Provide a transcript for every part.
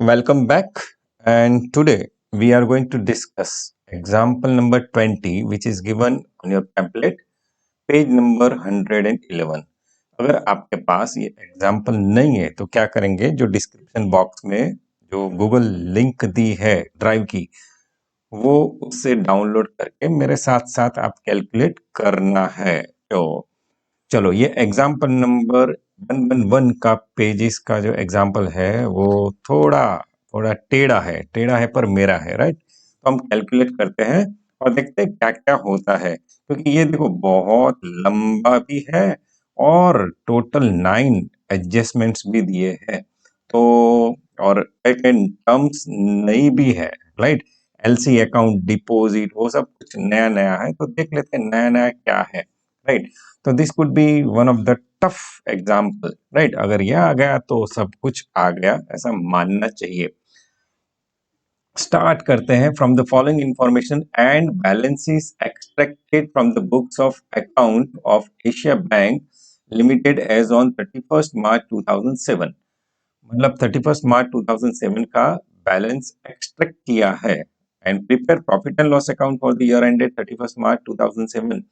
Welcome back, and today we are going to discuss example number 20, which is given on your template, page number 111। अगर आपके पास ये example नहीं है तो क्या करेंगे, जो डिस्क्रिप्शन बॉक्स में जो गूगल लिंक दी है ड्राइव की, वो उससे डाउनलोड करके मेरे साथ साथ आप कैलकुलेट करना है। तो चलो, ये एग्जाम्पल नंबर 111 का पेजेस का जो एग्जाम्पल है वो थोड़ा थोड़ा टेढ़ा है पर मेरा है, राइट। तो हम कैलकुलेट करते हैं और देखते हैं क्या क्या होता है, क्योंकि ये देखो बहुत लंबा भी है और टोटल 9 एडजस्टमेंट्स भी दिए हैं। तो और एक टर्म्स नई भी है, राइट। एलसी अकाउंट, डिपॉजिट, वो सब कुछ नया नया है। तो देख लेते हैं नया नया क्या है, राइट। तो this could be one of the tough example, right. अगर यह आ गया तो सब कुछ आ गया, ऐसा मानना चाहिए। स्टार्ट करते हैं। From the following information and balances extracted from the books of account of Asia bank limited as on 31 March 2007। मतलब 31 मार्च 2007 का बैलेंस एक्सट्रैक्ट किया है। And prepare profit and loss account for the year ended 31 March 2007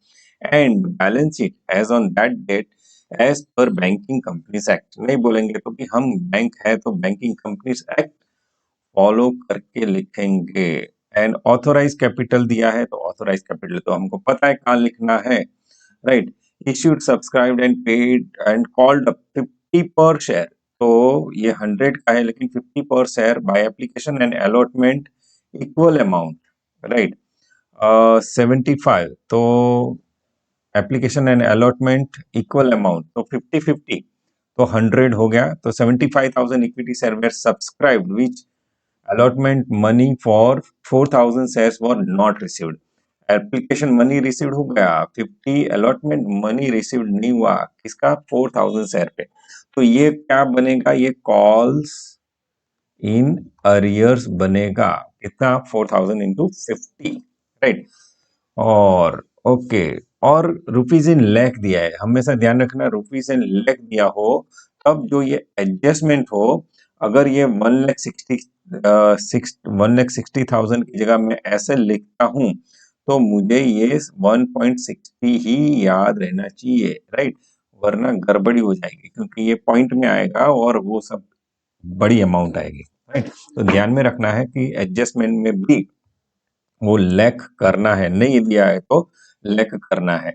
and balance it as on that date as per banking companies act. नहीं बोलेंगे तो कि हम bank है तो बैंकिंग कंपनीज एक्ट फॉलो करके लिखेंगे। एंड ऑथोराइज कैपिटल दिया है तो ऑथोराइज कैपिटल तो हमको पता है कहाँ लिखना है, right. Issued, subscribed and paid and called 50 पर शेयर। तो ये 100 का है लेकिन 50 पर share by application and allotment equal amount, right. 75 तो application and allotment equal amount, तो 50-50 तो 100 हो गया। तो 75,000 equity share were subscribed which allotment money for 4,000 shares were not received। Application money received हो गया, 50 अलॉटमेंट मनी रिसीव्ड नहीं हुआ, किसका? 4,000 शेयर पे। तो ये क्या बनेगा? ये कॉल्स इन अरियर्स बनेगा। कितना? 4,000 इंटू 50, राइट। और ओके, और रुपीज इन लैख दिया है। हमेशा ध्यान रखना, रुपीज इन लैख दिया हो तब जो ये एडजस्टमेंट हो, अगर ये 1,60,000 की जगह मैं ऐसे लिखता हूं तो मुझे ये 1.60 ही याद रहना चाहिए, राइट। वरना गड़बड़ी हो जाएगी, क्योंकि ये पॉइंट में आएगा और वो सब बड़ी अमाउंट आएगी, राइट। तो ध्यान में रखना है कि एडजस्टमेंट में भी वो लैक करना है, नहीं दिया है तो लैक करना है।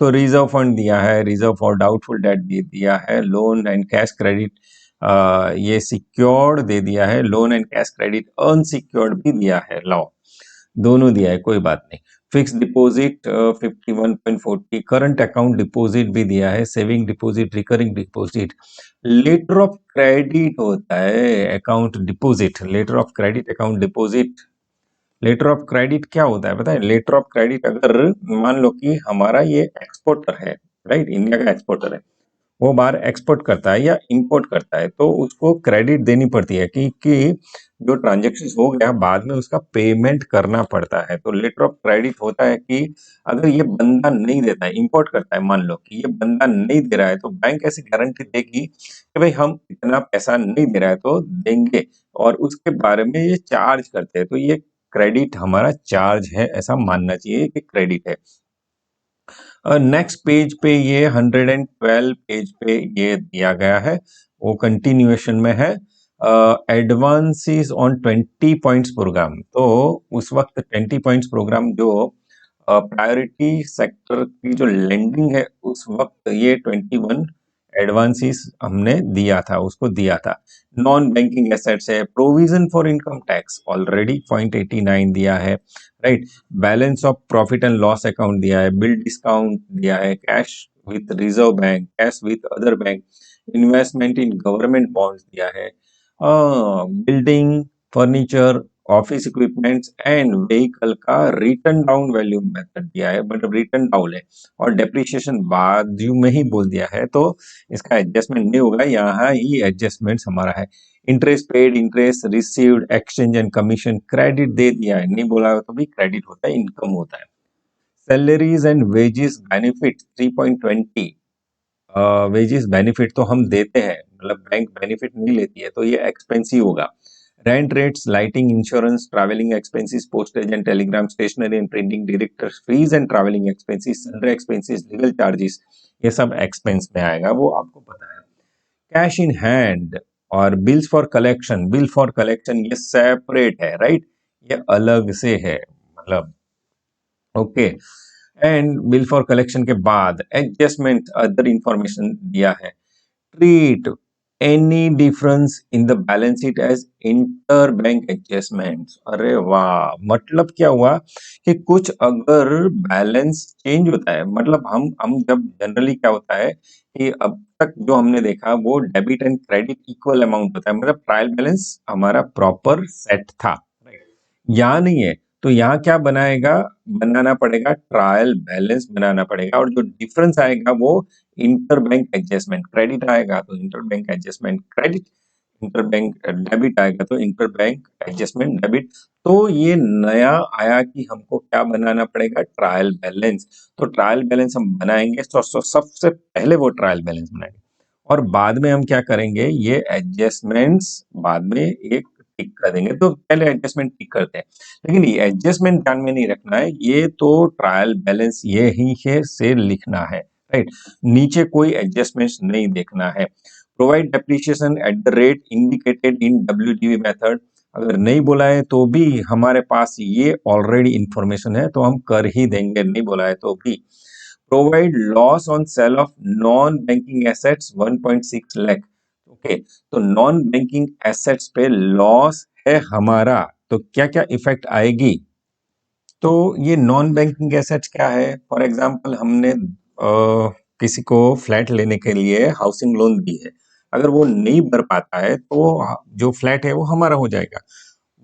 तो रिजर्व फंड दिया है, रिजर्व फॉर डाउटफुल डेट दिया है, लोन एंड कैश क्रेडिट ये सिक्योर्ड दे दिया है, loan and cash credit unsecured भी दिया है, लो दोनों दिया है, कोई बात नहीं। Fix deposit 51.40, current account deposit भी दिया है, saving deposit, recurring deposit. Letter of credit होता है account deposit, letter of credit account deposit. Letter of credit क्या होता है पता है? लेटर ऑफ क्रेडिट, अगर मान लो कि हमारा ये एक्सपोर्टर है, राइट, इंडिया का एक्सपोर्टर है, वो बाहर एक्सपोर्ट करता है या इंपोर्ट करता है, तो उसको क्रेडिट देनी पड़ती है कि जो ट्रांजेक्शन हो गया बाद में उसका पेमेंट करना पड़ता है। तो लेटर ऑफ क्रेडिट होता है कि अगर ये बंदा नहीं देता है, इंपोर्ट करता है, मान लो कि ये बंदा नहीं दे रहा है, तो बैंक ऐसी गारंटी देगी कि भाई हम इतना पैसा नहीं दे रहा है तो देंगे, और उसके बारे में ये चार्ज करते हैं। तो ये क्रेडिट हमारा चार्ज है, ऐसा मानना चाहिए कि क्रेडिट है। नेक्स्ट पेज पे ये 112 पेज पे ये दिया गया है, वो कंटिन्यूएशन में है। Advances on 20 points program. तो उस वक्त 20 पॉइंट्स प्रोग्राम जो प्रायोरिटी सेक्टर की जो लेंडिंग है, उस वक्त ये 21 एडवांसेस हमने दिया था, उसको दिया था। नॉन बैंकिंग एसेट्स है, provision for income tax already 0.89 दिया है, right. Balance of profit and loss account दिया है, बिल डिस्काउंट दिया है, cash with reserve bank, cash with other bank, investment in government bonds दिया है, building, furniture, office equipments and vehicle का return down value method दिया है, मतलब रिटर्न डाउन है, और डेप्रिसिएशन बाजू में ही बोल दिया है, तो इसका एडजस्टमेंट नहीं होगा, यहाँ ही एडजस्टमेंट हमारा है। Interest paid, interest received, exchange and commission, credit दे दिया है, नहीं बोला तो भी क्रेडिट होता है, इनकम होता है। Salaries and wages benefit 3.20, wages benefit तो हम देते हैं, मतलब बैंक बेनिफिट नहीं लेती है, तो ये एक्सपेंसिव होगा। Rent rates, lighting, insurance, travelling expenses, postage and telegram, stationery and printing, director fees and travelling expenses, sundry expenses, legal charges, ये सब एक्सपेंस में आएगा, वो आपको पता है। कैश इन हैंड और bills for collection, bill for collection ये सेपरेट है, राइट, ये अलग से है, मतलब okay. And bill for collection के बाद एडजस्टमेंट अदर इंफॉर्मेशन दिया है। Treat any difference in the balance sheet as inter bank adjustments. अरे वाह, मतलब क्या हुआ कि कुछ अगर बैलेंस चेंज होता है, मतलब हम जब जनरली क्या होता है कि अब तक जो हमने देखा वो debit and credit equal amount होता है, मतलब ट्रायल बैलेंस हमारा प्रॉपर सेट था, राइट। यहाँ नहीं है, तो यहाँ क्या बनाएगा, बनाना पड़ेगा ट्रायल बैलेंस बनाना पड़ेगा, और जो डिफरेंस आएगा वो इंटर बैंक एडजस्टमेंट, क्रेडिट आएगा तो inter bank adjustment credit, inter bank debit आएगा तो इंटर बैंक एडजस्टमेंट डेबिट। तो ये नया आया कि हमको क्या बनाना पड़ेगा, ट्रायल बैलेंस। तो ट्रायल बैलेंस हम बनाएंगे, तो सबसे पहले वो ट्रायल बैलेंस बनाएंगे, और बाद में हम क्या करेंगे, ये एडजस्टमेंट्स बाद में एक टिक कर देंगे। तो पहले एडजस्टमेंट टिक करते हैं, लेकिन ये एडजस्टमेंट ध्यान में नहीं रखना है, ये तो ट्रायल बैलेंस ये ही है से लिखना है, राइट। नीचे कोई एडजस्टमेंट्स नहीं देखना है। Provide depreciation at the rate indicated in WDV method, अगर नहीं बोला है तो भी हमारे पास ये ऑलरेडी इंफॉर्मेशन है, तो हम कर ही देंगे, नहीं बोला है तो भी। Provide loss on sale of non banking assets 1.6 lakh, okay. तो नॉन बैंकिंग एसेट्स पे लॉस है हमारा, तो क्या क्या इफेक्ट आएगी। तो ये नॉन बैंकिंग एसेट्स क्या है, फॉर एग्जांपल हमने किसी को फ्लैट लेने के लिए हाउसिंग लोन दी है, अगर वो नहीं भर पाता है तो जो फ्लैट है वो हमारा हो जाएगा,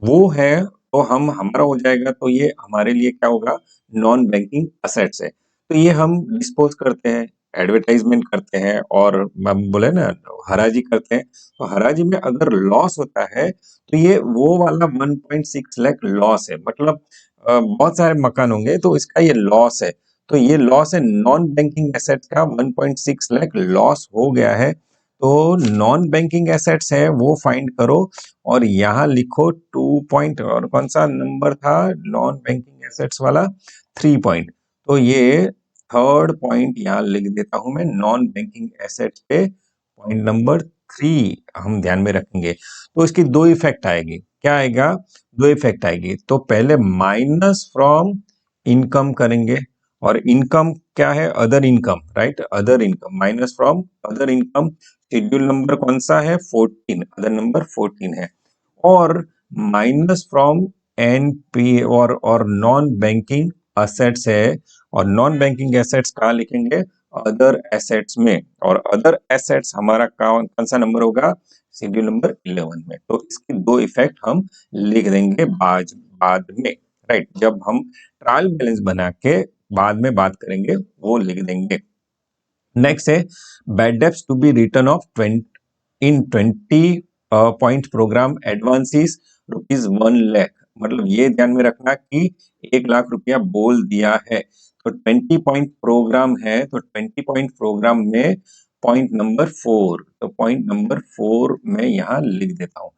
वो है तो हम हमारा हो जाएगा, तो ये हमारे लिए क्या होगा, नॉन बैंकिंग असेट्स है। तो ये हम डिस्पोज करते हैं, एडवर्टाइजमेंट करते हैं, और हम बोले ना हराजी करते हैं, तो हराजी में अगर लॉस होता है तो ये वो वाला 1.6 लाख लॉस है, मतलब बहुत सारे मकान होंगे तो इसका ये लॉस है, तो ये लॉस है नॉन बैंकिंग एसेट्स का, 1.6 लाख लॉस हो गया है। तो नॉन बैंकिंग एसेट्स है वो फाइंड करो, और यहाँ लिखो 2 पॉइंट, और कौन सा नंबर था नॉन बैंकिंग एसेट्स वाला, 3 पॉइंट। तो ये थर्ड पॉइंट यहाँ लिख देता हूं मैं, नॉन बैंकिंग एसेट्स पे पॉइंट नंबर 3 हम ध्यान में रखेंगे। तो इसकी दो इफेक्ट आएगी, क्या आएगा, दो इफेक्ट आएगी। तो पहले माइनस फ्रॉम इनकम करेंगे, और इनकम क्या है, other income, right, other income, minus from other income. Schedule number कौन सा है, 14, अदर नंबर 14 है। और माइनस फ्रॉम एनपी और नॉन बैंकिंग असेट्स है, और नॉन बैंकिंग एसेट्स कहाँ लिखेंगे, अदर एसेट्स में, और अदर एसेट्स हमारा कौन कौन सा नंबर होगा, शेड्यूल नंबर 11 में। तो इसकी दो इफेक्ट हम लिख देंगे बाद में, राइट, जब हम ट्रायल बैलेंस बना के बाद में बात करेंगे वो लिख देंगे। नेक्स्ट है bad debts to be return off 20 point programme advances ₹1 lakh, मतलब ये ध्यान में रखना कि 1 लाख रुपया बोल दिया है, तो 20 पॉइंट प्रोग्राम है, तो 20 पॉइंट प्रोग्राम में पॉइंट नंबर 4, तो पॉइंट नंबर 4 मैं यहाँ लिख देता हूँ।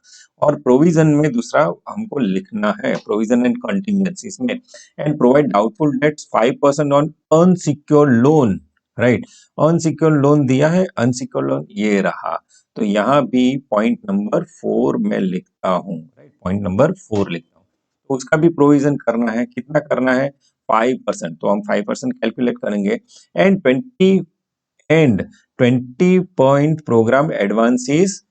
और प्रोविजन में दूसरा हमको लिखना है, प्रोविजन एंड कंटिजेंसीज में, and provide doubtful debts 5% on unsecured loan, right. Unsecured loan दिया है, अनसिक्योर्ड लोन ये रहा, तो यहाँ भी पॉइंट नंबर 4 में लिखता हूँ, राइट, पॉइंट नंबर 4 लिखता हूँ। तो उसका भी प्रोविजन करना है, कितना करना है, 5%, तो हम 5% कैलकुलेट करेंगे। And 20 point programme advances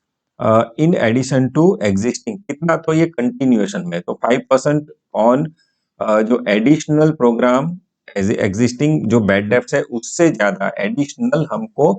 in addition to existing, कितना, तो ये कंटिन्यूएशन में, तो 5% ऑन जो एडिशनल प्रोग्राम एग्जिस्टिंग जो बैड डेब्ट्स है उससे ज्यादा एडिशनल हमको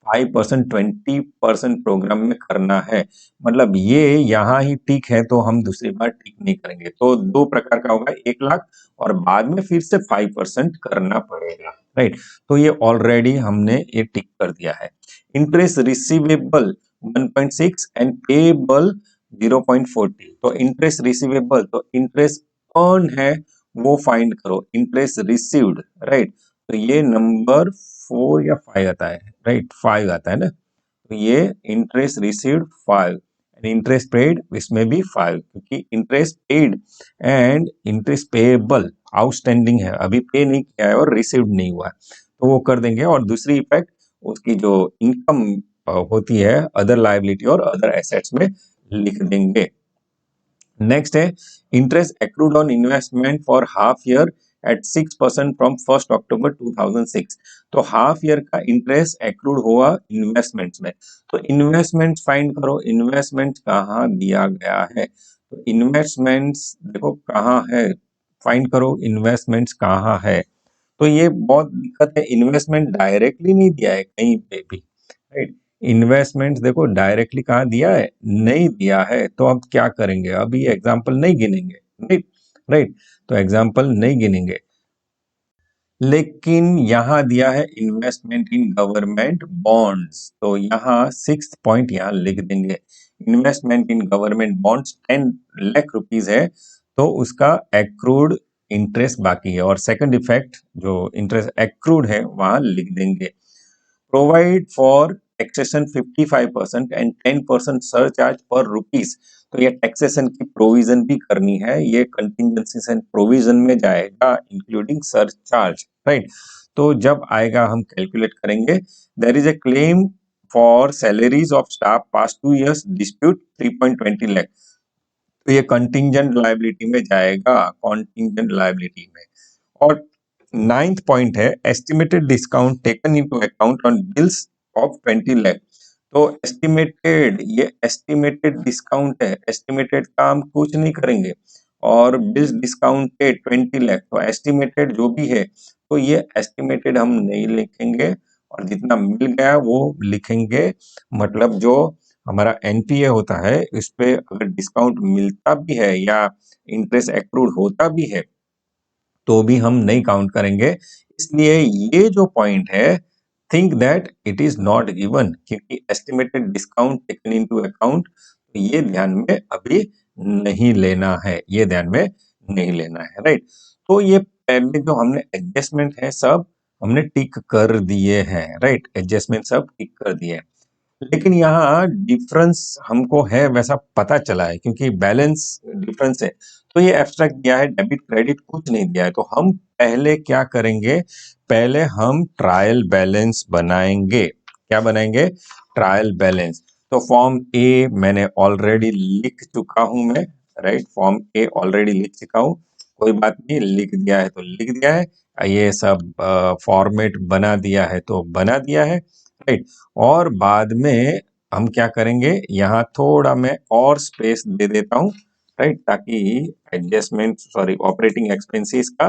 5%, 20% प्रोग्राम में करना है, मतलब ये यहाँ ही टिक है, तो हम दूसरी बार टिक नहीं करेंगे। तो दो प्रकार का होगा, 1 लाख और बाद में फिर से 5% करना पड़ेगा, राइट। तो ये ऑलरेडी हमने ये टिक कर दिया है। इंटरेस्ट रिसीवेबल 1.6 एंड पेबल 0.40, तो इंटरेस्ट रिसीवेबल, तो इंटरेस्ट अर्न है वो फाइंड करो, इंटरेस्ट रिसीव्ड, राइट, तो ये नंबर 4 या 5 आता है, राइट, 5 आता है ना, तो ये इंटरेस्ट रिसीव्ड 5, इंटरेस्ट पेड इसमें भी 5, क्योंकि interest paid and interest payable outstanding है, अभी पे नहीं किया है और रिसीव नहीं हुआ है, तो वो कर देंगे। और दूसरी इफेक्ट उसकी जो इनकम होती है अदर लायबिलिटी और अदर एसेट्स में लिख देंगे। नेक्स्ट है interest accrued on investment for half year at 6% from 1 October 2006। तो हाफ ईयर का इंटरेस्ट एक्रूड हुआ इन्वेस्टमेंट्स में। तो इन्वेस्टमेंट्स फाइंड करो, इन्वेस्टमेंट कहाँ दिया गया है, तो इन्वेस्टमेंट्स देखो कहाँ है, फाइंड करो इन्वेस्टमेंट्स कहाँ है। तो ये बहुत दिक्कत है, इन्वेस्टमेंट डायरेक्टली नहीं दिया है कहीं पे भी, राइट। इन्वेस्टमेंट देखो डायरेक्टली कहाँ दिया है, नहीं दिया है, तो अब क्या करेंगे, अभी एग्जाम्पल नहीं गिनेंगे, राइट राइट, तो एग्जाम्पल नहीं गिनेंगे। लेकिन यहाँ दिया है इन्वेस्टमेंट इन गवर्नमेंट बॉन्ड्स, तो यहाँ 6th पॉइंट यहाँ लिख देंगे। Investment in government bonds 10 lakh rupees है, तो उसका एक्रूड इंटरेस्ट बाकी है, और सेकंड इफेक्ट जो इंटरेस्ट एक्रूड है वहां लिख देंगे। Provide for taxation 55% and 10% surcharge पर रुपीज, तो ये टैक्सेशन की प्रोविजन भी करनी है, ये कंटिजेंसीज एंड प्रोविजन में जाएगा इंक्लूडिंग सरचार्ज, राइट। तो जब आएगा हम कैलकुलेट करेंगे। There is a claim for salaries of staff past 2 years dispute 3.20 lakh, तो ये कंटिजेंट लायबिलिटी में जाएगा, कॉन्टिजेंट लायबिलिटी में। और 9th पॉइंट है estimated discount taken into account on bills of 20 lakh, तो एस्टिमेटेड, ये एस्टिमेटेड डिस्काउंट है, एस्टिमेटेड का हम कुछ नहीं करेंगे, और बिल्स डिस्काउंटेड 20 लाख, तो एस्टिमेटेड जो भी है, तो ये एस्टिमेटेड हम नहीं लिखेंगे, और जितना मिल गया वो लिखेंगे। मतलब जो हमारा एनपीए होता है इस पे अगर डिस्काउंट मिलता भी है या इंटरेस्ट एक्रूड होता भी है तो भी हम नहीं काउंट करेंगे। इसलिए ये जो पॉइंट है, think that it is not given, क्योंकि estimated discount taken into account, तो ये ध्यान में अभी नहीं लेना है, ये ध्यान में नहीं लेना है, राइट। तो ये पहले जो हमने एडजस्टमेंट है सब हमने टिक कर दिए हैं, राइट, एडजस्टमेंट सब टिक कर दिए हैं। लेकिन यहाँ डिफरेंस हमको है वैसा पता चला है, क्योंकि बैलेंस डिफरेंस है, तो ये एब्स्ट्रैक्ट दिया है, डेबिट क्रेडिट कुछ नहीं दिया है, तो हम पहले क्या करेंगे, पहले हम ट्रायल बैलेंस बनाएंगे। क्या बनाएंगे, ट्रायल बैलेंस। तो फॉर्म ए मैंने ऑलरेडी लिख चुका हूं मैं, राइट, फॉर्म ए ऑलरेडी लिख चुका हूं, कोई बात नहीं, लिख दिया है तो लिख दिया है, ये सब फॉर्मेट बना दिया है तो बना दिया है, राइट। और बाद में हम क्या करेंगे, यहाँ थोड़ा मैं और स्पेस दे देता हूँ, राइट, ताकि एडजस्टमेंट सॉरी ऑपरेटिंग एक्सपेंसेस का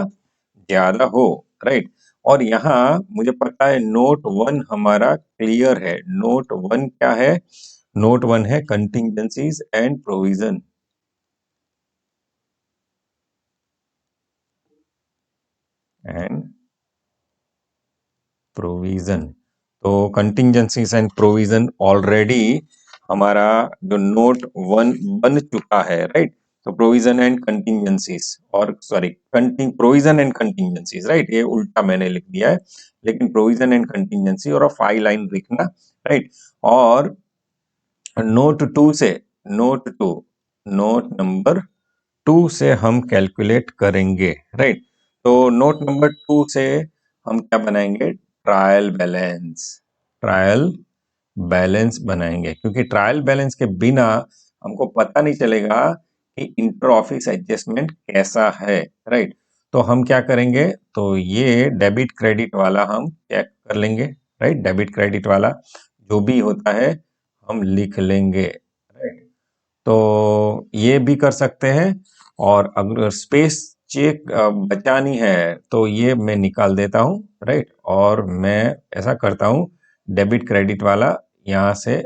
ज्यादा हो, राइट। और यहाँ मुझे पता है नोट 1 हमारा क्लियर है, नोट 1 क्या है, नोट 1 है contingencies and provision, and provision. तो कंटिजेंसीज एंड प्रोविजन ऑलरेडी हमारा जो नोट 1 बन चुका है, राइट। तो प्रोविजन एंड कंटिजेंसीज, और sorry provision and contingencies, right, ये उल्टा मैंने लिख दिया है, लेकिन प्रोविजन एंड कंटिजेंसी और 5 लाइन लिखना, राइट। और नोट 2 से, नोट 2, नोट नंबर 2 से हम कैलकुलेट करेंगे, राइट। तो नोट नंबर 2 से हम क्या बनाएंगे, ट्रायल बैलेंस, ट्रायल बैलेंस बनाएंगे, क्योंकि ट्रायल बैलेंस के बिना हमको पता नहीं चलेगा कि इंटर ऑफिस एडजस्टमेंट कैसा है, राइट। तो हम क्या करेंगे, तो ये डेबिट क्रेडिट वाला हम चेक कर लेंगे, राइट, डेबिट क्रेडिट वाला जो भी होता है हम लिख लेंगे, राइट। तो ये भी कर सकते हैं, और अगर स्पेस चेक बचानी है तो ये मैं निकाल देता हूँ, राइट, और मैं ऐसा करता हूँ डेबिट क्रेडिट वाला यहाँ से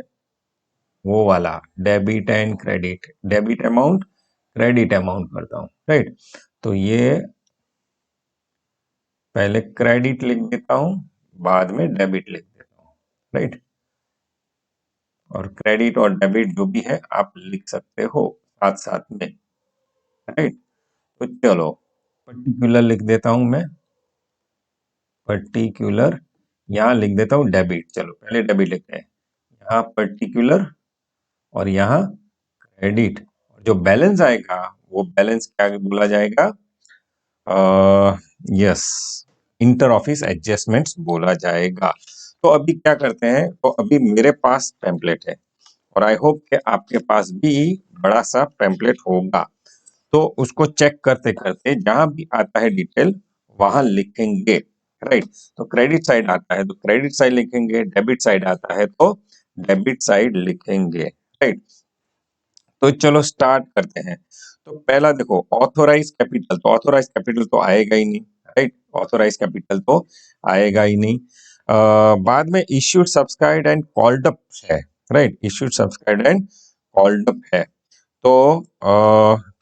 वो वाला debit and credit, debit amount credit amount करता हूँ, राइट। तो ये पहले क्रेडिट लिख देता हूँ, बाद में डेबिट लिख देता हूँ, राइट। और क्रेडिट और डेबिट जो भी है आप लिख सकते हो साथ साथ में, राइट। तो चलो पर्टिकुलर लिख देता हूं मैं, पर्टिकुलर, यहाँ लिख देता हूँ डेबिट, चलो पहले डेबिट लिखते हैं, यहाँ पर्टिकुलर और यहाँ क्रेडिट, जो बैलेंस आएगा वो बैलेंस क्या बोला जाएगा? यस, इंटर ऑफिस एडजस्टमेंट्स बोला जाएगा। तो अभी क्या करते हैं, तो अभी मेरे पास टेम्पलेट है और आई होप कि आपके पास भी बड़ा सा टेम्पलेट होगा। तो उसको चेक करते करते जहां भी आता है डिटेल वहां लिखेंगे, राइट। तो क्रेडिट साइड आता है तो क्रेडिट साइड लिखेंगे, डेबिट साइड आता है तो डेबिट साइड लिखेंगे, राइट। तो चलो स्टार्ट करते हैं। तो पहला देखो, ऑथोराइज कैपिटल, तो ऑथोराइज कैपिटल तो आएगा ही नहीं, राइट। ऑथोराइज कैपिटल तो आएगा ही नहीं। बाद में issued subscribed and called up है, right. Issued subscribed and called up है। तो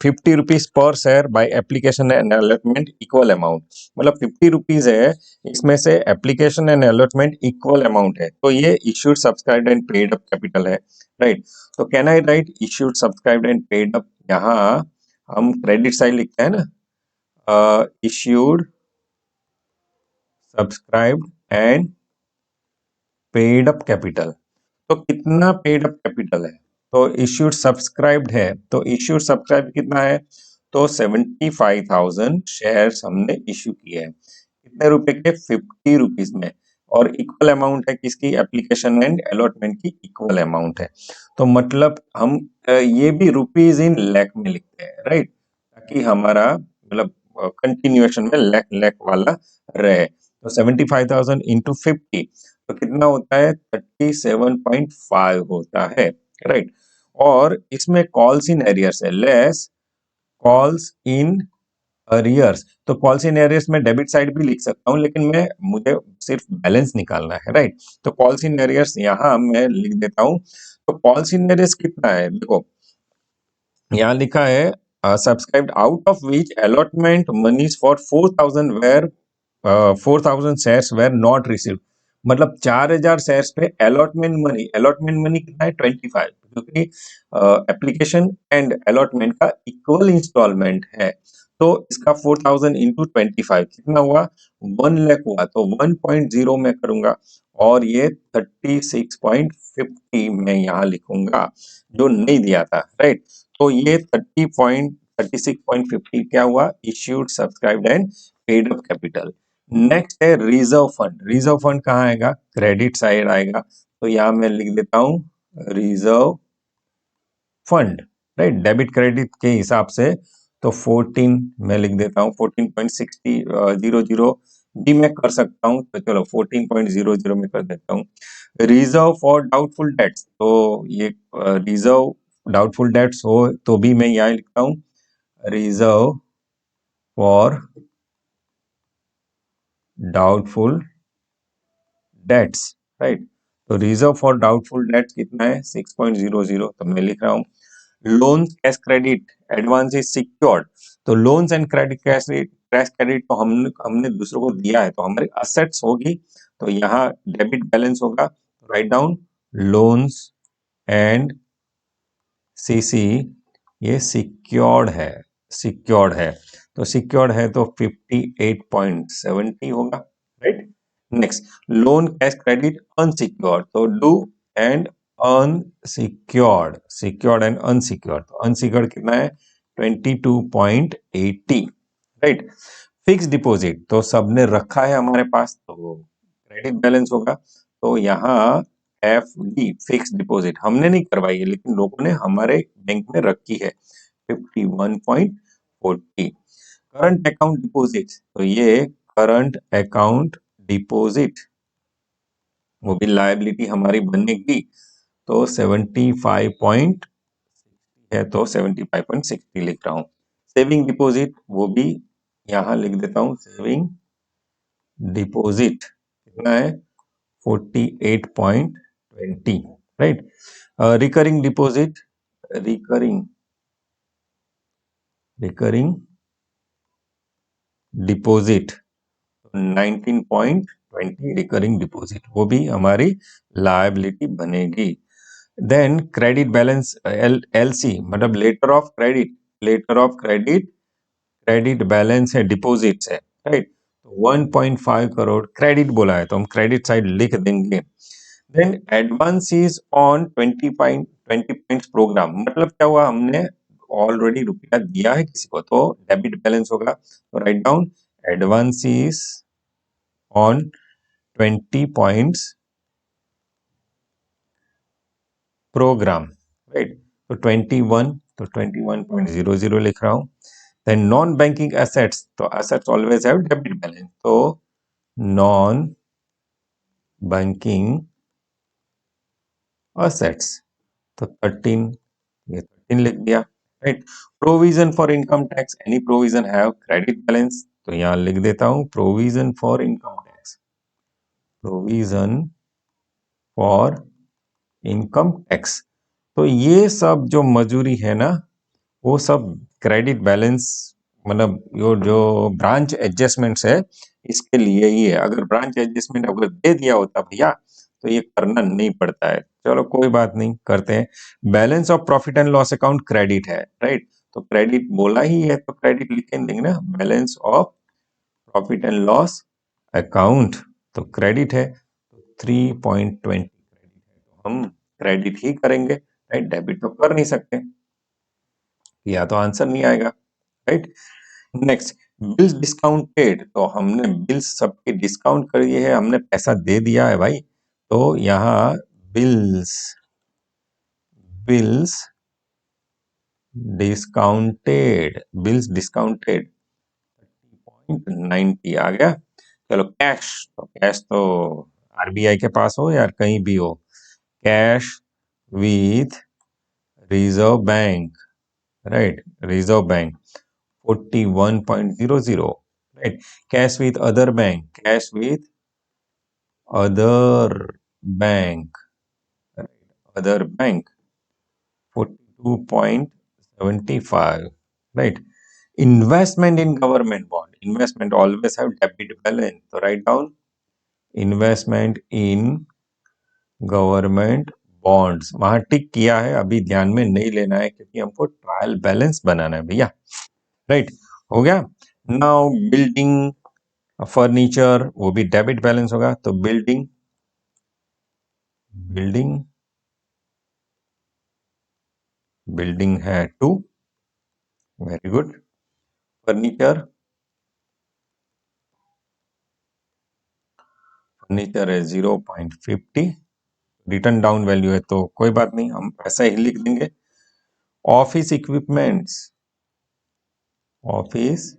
50 rupees per share by application and allotment equal amount, मतलब 50 रुपीज है, इसमें से application and allotment equal amount है, तो ये issued subscribed and paid up capital है, राइट। तो can I write issued subscribed and paid up, यहाँ हम क्रेडिट साइड लिखते हैं ना, issued subscribed and paid up capital. तो कितना पेड अप कैपिटल है, तो इश्यूड सब्सक्राइब्ड है, तो इश्यूड सब्सक्राइब कितना है, तो 75,000 शेयर्स हमने इश्यू किए हैं, कितने रुपए के, 50 रुपीज में। और इक्वल अमाउंट है किसकी, एप्लीकेशन एंड अलॉटमेंट की इक्वल अमाउंट है। तो मतलब हम ये भी रुपीज इन लैख में लिखते हैं, राइट, ताकि हमारा मतलब कंटिन्यूएशन में लैख लैख वाला रहे। तो 75,000 इंटू 50 तो कितना होता है, 37.5 होता है, राइट। और इसमें कॉल्स इन एरियर्स है, लेस कॉल्स इन अरियर्स। तो कॉल्स इन एरियर्स में डेबिट साइड भी लिख सकता हूँ, लेकिन मैं मुझे सिर्फ बैलेंस निकालना है, राइट। तो कॉल्स इन एरियर्स यहाँ मैं लिख देता हूँ। तो कॉल्स इन एरियर्स कितना है, देखो यहाँ लिखा है subscribed out of which allotment monies for 4,000 where 4,000 shares were not received, मतलब 4,000 शेयर्स पे अलॉटमेंट मनी कितना है, 25, क्योंकि एप्लीकेशन एंड अलॉटमेंट का इक्वल इंस्टॉलमेंट है। तो इसका 4,000 इंटू 25 कितना हुआ, 1 लाख हुआ, तो 1.0 में करूंगा और ये 36.50 में यहाँ लिखूंगा, जो नहीं दिया था, राइट। तो ये 36.50 क्या हुआ, issued subscribed and paid up capital. Next है रिजर्व फंड, रिजर्व फंड कहाँ आएगा, क्रेडिट साइड आएगा, तो यहाँ मैं लिख देता हूं reserve fund, right, debit credit के हिसाब से। तो 14 मैं लिख देता हूँ, 14.60 भी मैं कर सकता हूँ, तो चलो 14.00 में कर देता हूँ। रिजर्व फॉर डाउटफुल डेट्स, तो ये रिजर्व डाउटफुल डेट्स हो तो भी मैं यहाँ लिखता हूँ reserve for doubtful debts, right. तो रिजर्व फॉर डाउटफुल डेट्स कितना है, 6.00, तो मैं लिख रहा हूँ loan cash credit advance is secured. तो loans and credit cash credit तो हमने दूसरों को दिया है, तो हमारी असेट्स होगी, तो यहाँ डेबिट बैलेंस होगा, write down loans and CC, ये सिक्योर्ड है, सिक्योर्ड है, तो सिक्योर्ड है तो 58.70 होगा, right. Next loan cash credit unsecured, तो do and unsecured, secured and unsecured, तो अनसिक्योर्ड कितना है 22.80, राइट। फिक्स डिपॉजिट तो सबने रखा है हमारे पास, तो क्रेडिट बैलेंस होगा, तो यहाँ एफ डी फिक्स डिपॉजिट हमने नहीं करवाई है, लेकिन लोगों ने हमारे बैंक में रखी है 51.40। करंट अकाउंट डिपॉजिट, तो ये करंट अकाउंट डिपॉजिट वो भी लायबिलिटी हमारी बनेगी, तो 75 है, तो 75.60 लिख रहा हूँ। सेविंग डिपॉजिट वो भी यहाँ लिख देता हूँ, सेविंग डिपॉजिट कितना है 48.20, right. Recurring deposit, recurring recurring deposit 19.20 recurring deposit, वो भी हमारी लायबिलिटी बनेगी। देन क्रेडिट बैलेंस एलसी, मतलब letter of credit, letter of credit, credit balance है, डिपॉजिट्स है, राइट। तो 1.5 करोड़ क्रेडिट बोला है, तो हम क्रेडिट साइड लिख देंगे। Then advance is on 20 points program, मतलब क्या हुआ, हमने ऑलरेडी रुपया दिया है किसी को, तो डेबिट बैलेंस होगा। तो write down advances on 20 points programme, right. तो 21, तो 21.00 लिख रहा हूं। देन नॉन बैंकिंग एसेट्स, तो assets always have debit balance, तो नॉन बैंकिंग असेट्स, तो 13, ये 13 लिख दिया, right. Provision for income tax, any provision have credit balance, तो यहां लिख देता हूं provision for income tax, provision for income tax. तो ये सब जो मजूरी है ना, वो सब क्रेडिट बैलेंस, मतलब जो ब्रांच एडजस्टमेंट्स है इसके लिए ही है। अगर ब्रांच एडजस्टमेंट अगर दे दिया होता भैया तो ये करना नहीं पड़ता है। चलो कोई बात नहीं, करते हैं। Balance of profit and loss account credit है, राइट। तो क्रेडिट बोला ही है तो क्रेडिट लिख के देंगे ना, balance of profit and loss account, तो क्रेडिट है। 3.20 क्रेडिट है, तो हम क्रेडिट ही करेंगे, राइट। डेबिट तो कर नहीं सकते, या तो आंसर नहीं आएगा, राइट। नेक्स्ट, बिल्स डिस्काउंटेड, तो हमने बिल्स सबके डिस्काउंट कर दिए है, हमने पैसा दे दिया है भाई। तो यहाँ bills, bills discounted, bills discounted 90 आ गया। चलो कैश, तो कैश तो आरबीआई के पास हो या कहीं भी हो, cash with reserve bank, right, reserve bank 41.00, right? Cash with other bank, cash with other bank, right? Other bank 42.75, right? Investment in government bond, investment always have debit balance, so write down investment in government bonds, वहां टिक किया है, अभी ध्यान में नहीं लेना है क्योंकि हमको ट्रायल बैलेंस बनाना है भैया, राइट। हो गया। नाउ बिल्डिंग फर्नीचर, वो भी डेबिट बैलेंस होगा, तो बिल्डिंग, बिल्डिंग, बिल्डिंग है 2, वेरी गुड। फर्नीचर, फर्नीचर है 0.50, रिटर्न डाउन वैल्यू है तो कोई बात नहीं, हम ऐसा ही लिख देंगे। Office equipments, office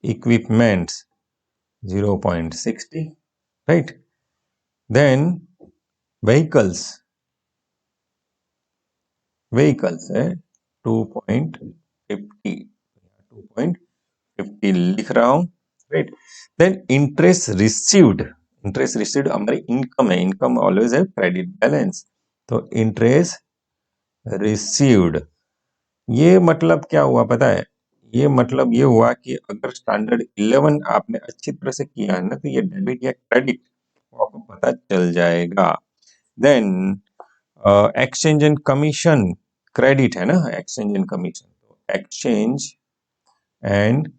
equipments 0.60, right. Then vehicles, vehicles है 2.50, 2.50 लिख रहा हूं, right. Then interest received, interest received हमारी इनकम है, इनकम ऑलवेज है क्रेडिट बैलेंस, तो इंटरेस्ट रिसीव्ड, ये मतलब क्या हुआ पता है, ये मतलब ये हुआ कि अगर स्टैंडर्ड 11 आपने अच्छी तरह से किया है ना, तो ये डेबिट या क्रेडिट आपको पता चल जाएगा। Then exchange and commission credit है ना, एक्सचेंज एंड कमीशन, तो एक्सचेंज एंड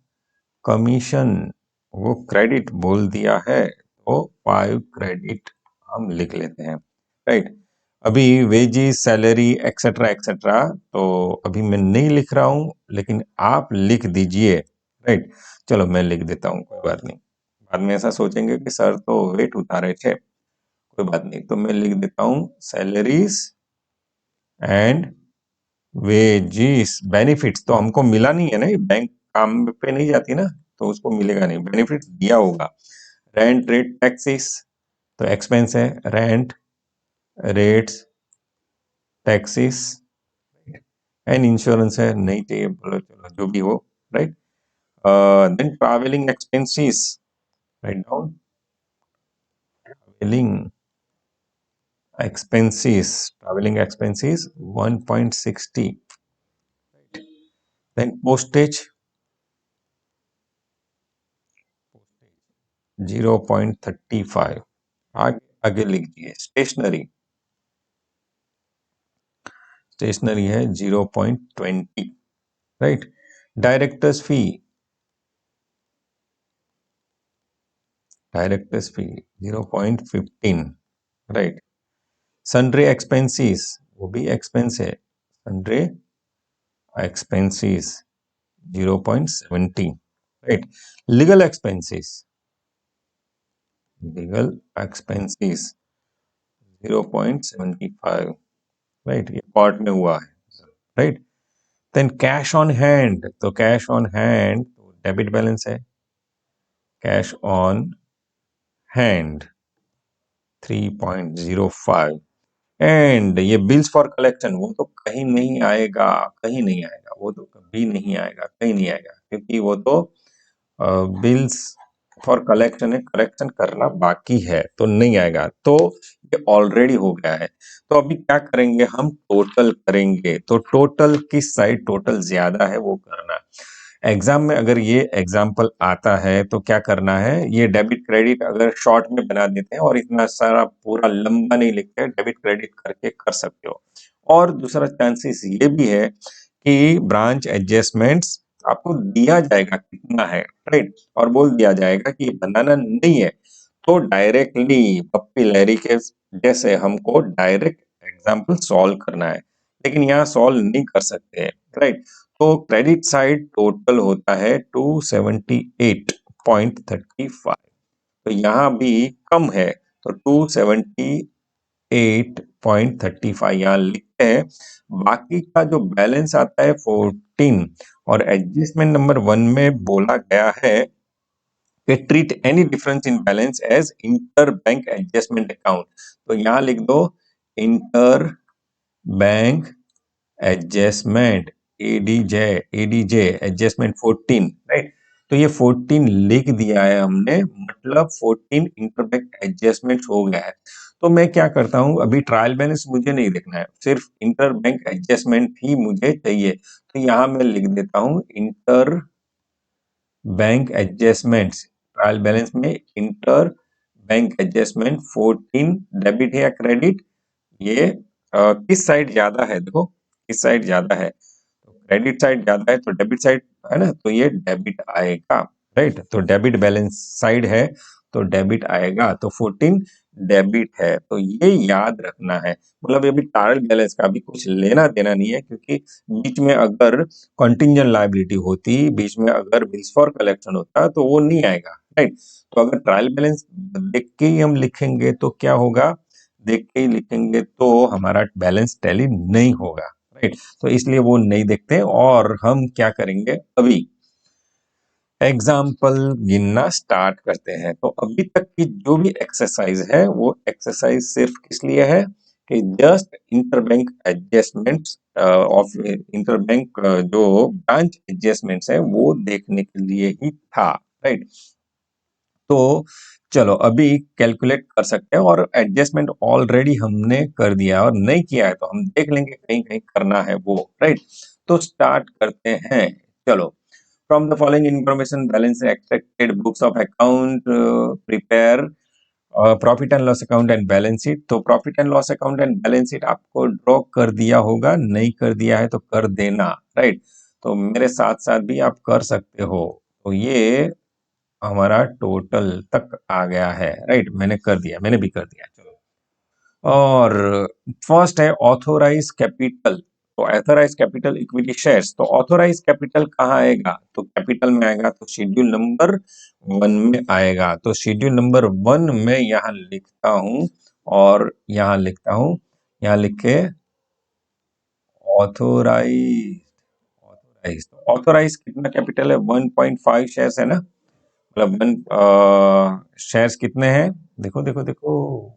कमीशन वो क्रेडिट बोल दिया है, तो 5 क्रेडिट हम लिख लेते हैं, राइट। अभी वेजेस, सैलरी एक्सेट्रा एक्सेट्रा तो अभी मैं नहीं लिख रहा हूं, लेकिन आप लिख दीजिए, राइट। चलो मैं लिख देता हूं, कोई बात नहीं, बाद में ऐसा सोचेंगे कि सर तो वेट उठा रहे थे, कोई बात नहीं, तो मैं लिख देता हूं सैलरीज एंड वेजिस। बेनिफिट्स तो हमको मिला नहीं है ना, बैंक काम पे नहीं जाती ना, तो उसको मिलेगा नहीं, बेनिफिट्स दिया होगा। रेंट रेट टैक्सेस, तो एक्सपेंस है, rent rates taxes and insurance है, नहीं चाहिए बोलो, चलो जो भी हो, right. Then travelling expenses, write down travelling expenses, travelling expenses 1.60, then postage 0.35, आगे आगे लिख दिए। स्टेशनरी, स्टेशनरी है 0.20, right. Directors fee, directors fee 0.15, right. Sundry expenses वो भी एक्सपेंस है, sundry expenses 0.70, right. Legal expenses 0.75, right, ये पार्ट में हुआ है, right. Then cash on hand, तो cash on hand debit balance है, कैश ऑन हैंड 3.05, एंड ये बिल्स फॉर कलेक्शन वो तो कहीं नहीं आएगा, कहीं नहीं आएगा, वो तो कभी नहीं आएगा, कहीं नहीं आएगा, क्योंकि वो तो बिल्स फॉर कलेक्शन है, कलेक्शन करना बाकी है, तो नहीं आएगा, तो ये ऑलरेडी हो गया है। तो अभी क्या करेंगे, हम टोटल करेंगे, तो टोटल किस साइड टोटल ज्यादा है वो करना। एग्जाम में अगर ये एग्जाम्पल आता है तो क्या करना है, ये डेबिट क्रेडिट अगर शॉर्ट में बना देते हैं और इतना सारा पूरा लंबा नहीं लिखते, डेबिट क्रेडिट करके कर सकते हो। और दूसरा चांसेस ये भी है कि ब्रांच एडजस्टमेंट्स आपको दिया जाएगा कितना है, राइट, और बोल दिया जाएगा कि ये बनाना नहीं है, तो डायरेक्टली पप्पी लहरी के जैसे हमको डायरेक्ट एग्जाम्पल सॉल्व करना है, लेकिन यहाँ सॉल्व नहीं कर सकते, राइट। तो क्रेडिट साइड टोटल होता है 278.35, तो यहाँ भी कम है, तो 278.35 यहाँ लिखते हैं। बाकी का जो बैलेंस आता है 14, और एडजस्टमेंट नंबर 1 में बोला गया है कि treat any difference in balance as inter bank adjustment account, तो यहाँ लिख दो inter bank adjustment ADJ adjustment 14, right. तो ये 14 लिख दिया है हमने, मतलब 14 इंटरबैंक एडजस्टमेंट हो गया है। तो मैं क्या करता हूं, अभी ट्रायल बैलेंस मुझे नहीं देखना है, सिर्फ इंटरबैंक एडजस्टमेंट ही मुझे चाहिए, तो यहां मैं लिख देता हूं inter bank adjustments, trial balance में इंटर बैंक एडजस्टमेंट 14 डेबिट है या क्रेडिट, ये किस साइड ज्यादा है, देखो किस साइड ज्यादा है, तो क्रेडिट साइड ज्यादा है, तो डेबिट साइड है ना, तो ये डेबिट आएगा, राइट। तो डेबिट बैलेंस साइड है तो डेबिट आएगा, तो 14 डेबिट है, तो ये याद रखना है। मतलब ये भी ट्रायल बैलेंस का भी कुछ लेना देना नहीं है, क्योंकि बीच में अगर कंटिंजेंट लायबिलिटी होती, बीच में अगर बिल्स फॉर कलेक्शन होता, तो वो नहीं आएगा, राइट। तो अगर ट्रायल बैलेंस देख के ही हम लिखेंगे तो क्या होगा, देख के ही लिखेंगे तो हमारा बैलेंस टैली नहीं होगा, राइट। तो इसलिए वो नहीं देखते, और हम क्या करेंगे, अभी एग्जाम्पल गिनना स्टार्ट करते हैं। तो अभी तक की जो भी एक्सरसाइज है वो एक्सरसाइज सिर्फ किस लिए है कि just interbank adjustments of interbank जो ब्रांच एडजस्टमेंट्स है वो देखने के लिए ही था, राइट। तो चलो अभी कैलकुलेट कर सकते हैं, और एडजस्टमेंट ऑलरेडी हमने कर दिया, और नहीं किया है तो हम देख लेंगे कहीं कहीं करना है वो, राइट। तो स्टार्ट करते हैं, चलो। From the following information balance expected books of account prepare profit and loss account and balance sheet. तो profit and loss account and balance sheet आपको ड्रॉ कर दिया होगा, नहीं कर दिया है तो कर देना, राइट। तो मेरे साथ साथ भी आप कर सकते हो। तो ये हमारा टोटल तक आ गया है, राइट, मैंने कर दिया, मैंने भी कर दिया, चलो। और फर्स्ट है ऑथोराइज कैपिटल, तो ऑथोराइज कैपिटल इक्विटी शेयर्स, तो ऑथोराइज कैपिटल कहाँ आएगा, तो कैपिटल में आएगा, तो शेड्यूल नंबर 1 में आएगा, तो शेड्यूल नंबर 1 में यहाँ लिखता हूं, और यहाँ लिखता हूं, यहाँ लिखे ऑथोराइज, ऑथोराइज, तो ऑथोराइज कितना कैपिटल है, 1.5 शेयर्स है ना, मतलब 1 शेयर्स कितने हैं, देखो देखो देखो,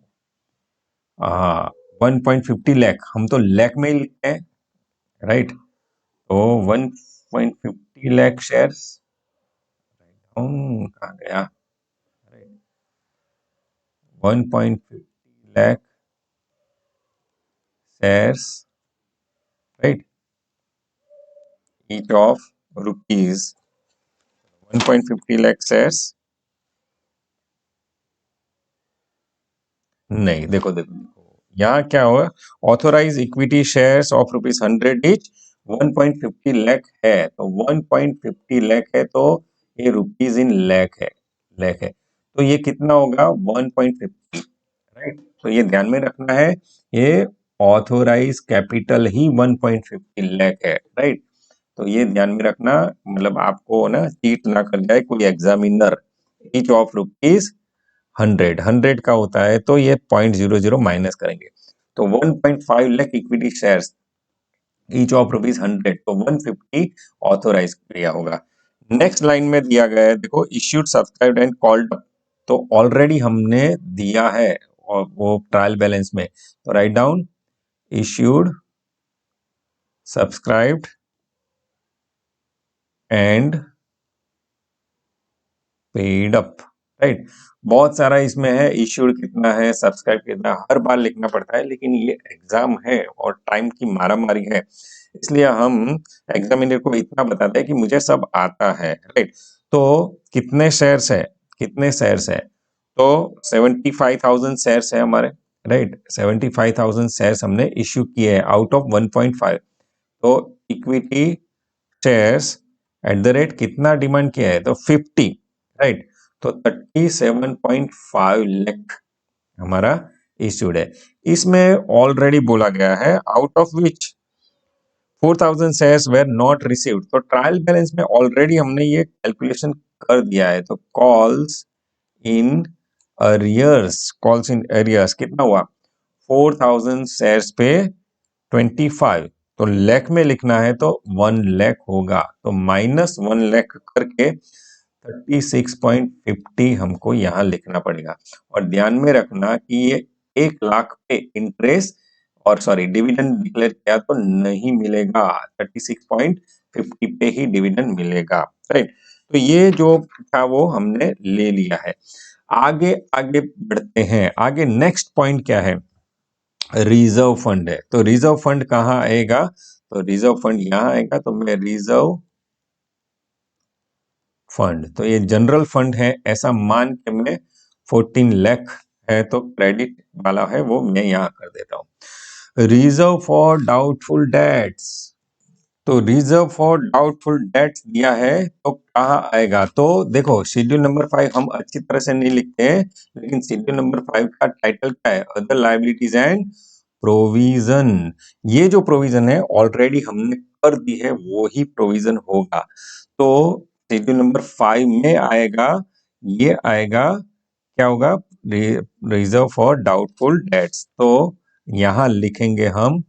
हाँ 1.50 लाख, हम तो लाख में ही लिखते हैं, राइट। तो 1.50 लाख शेयर्स, कहाँ गया, 1.50 lakh shares, right, each of rupees, 1.50 lakh shares, नहीं देखो देखो देखो, यहाँ क्या हुआ, authorise equity shares of ₹100 each, 1.50 lakh है, तो 1.50 लाख है, तो ये रुपीज इन लाख है, लाख है, तो ये कितना होगा 1.50, राइट। तो ये ध्यान में रखना है, ये ऑथोराइज कैपिटल ही 1.50 लाख है, राइट। तो ये ध्यान में रखना, मतलब आपको ना चीट ना कर जाए कोई एग्जामिनर। ईच ऑफ रुपीज 100 का होता है, तो ये 0.00 माइनस करेंगे, तो 1.5 lakh equity shares each of rupees 100, तो 150 ऑथोराइज किया होगा। नेक्स्ट लाइन में दिया गया है, देखो इश्यूड सब्सक्राइब्ड एंड कॉल्ड, तो ऑलरेडी हमने दिया है और वो ट्रायल बैलेंस में, तो write down issued subscribed and paid up, right. बहुत सारा इसमें है, इश्यूड कितना है, सब्सक्राइब कितना, हर बार लिखना पड़ता है, लेकिन ये एग्जाम है और टाइम की मारामारी है, इसलिए हम एग्जामिनर को इतना बताते हैं कि मुझे सब आता है, राइट। तो कितने शेयर्स है, कितने शेयर्स है, तो 75,000 शेयर्स है हमारे, राइट। 75,000 शेयर्स हमने इश्यू किए हैं आउट ऑफ 1.5, तो equity shares at the rate कितना डिमांड किया है, तो 50, राइट। तो 37.5 लाख हमारा इश्यूड है। इसमें ऑलरेडी बोला गया है out of which 4,000 shares were not received, तो ट्रायल बैलेंस में ऑलरेडी हमने ये कैलकुलेशन कर दिया है, तो calls in arrears, calls in arrears कितना हुआ, 4,000 शेयर्स पे 25, तो लाख में लिखना है तो 1 लाख होगा, तो माइनस 1 लाख करके 36.50 हमको यहाँ लिखना पड़ेगा। और ध्यान में रखना कि ये 1 लाख पे इंटरेस्ट और सॉरी डिविडेंड डिक्लेयर किया तो नहीं मिलेगा, 36.50 पे ही डिविडेंड मिलेगा, राइट। तो ये जो था वो हमने ले लिया है। आगे आगे बढ़ते हैं, आगे नेक्स्ट पॉइंट क्या है, रिजर्व फंड है, तो रिजर्व फंड कहाँ आएगा, तो रिजर्व फंड यहाँ आएगा, तो मैं रिजर्व फंड, तो ये जनरल फंड है ऐसा मान के मैं 14 लाख है तो क्रेडिट वाला है वो मैं यहाँ कर देता हूँ। रिजर्व फॉर डाउटफुल डेट्स, तो रिजर्व फॉर डाउटफुल डेट्स दिया है तो कहाँ आएगा, तो देखो शेड्यूल नंबर 5 हम अच्छी तरह से नहीं लिखते हैं, लेकिन शेड्यूल नंबर 5 का टाइटल क्या है, अदर लायबिलिटीज एंड प्रोविजन, ये जो प्रोविजन है ऑलरेडी हमने कर दी है, वो ही प्रोविजन होगा, तो शेड्यूल नंबर 5 में आएगा, ये आएगा, क्या होगा, रिजर्व फॉर डाउटफुल डेट्स, तो यहां लिखेंगे हम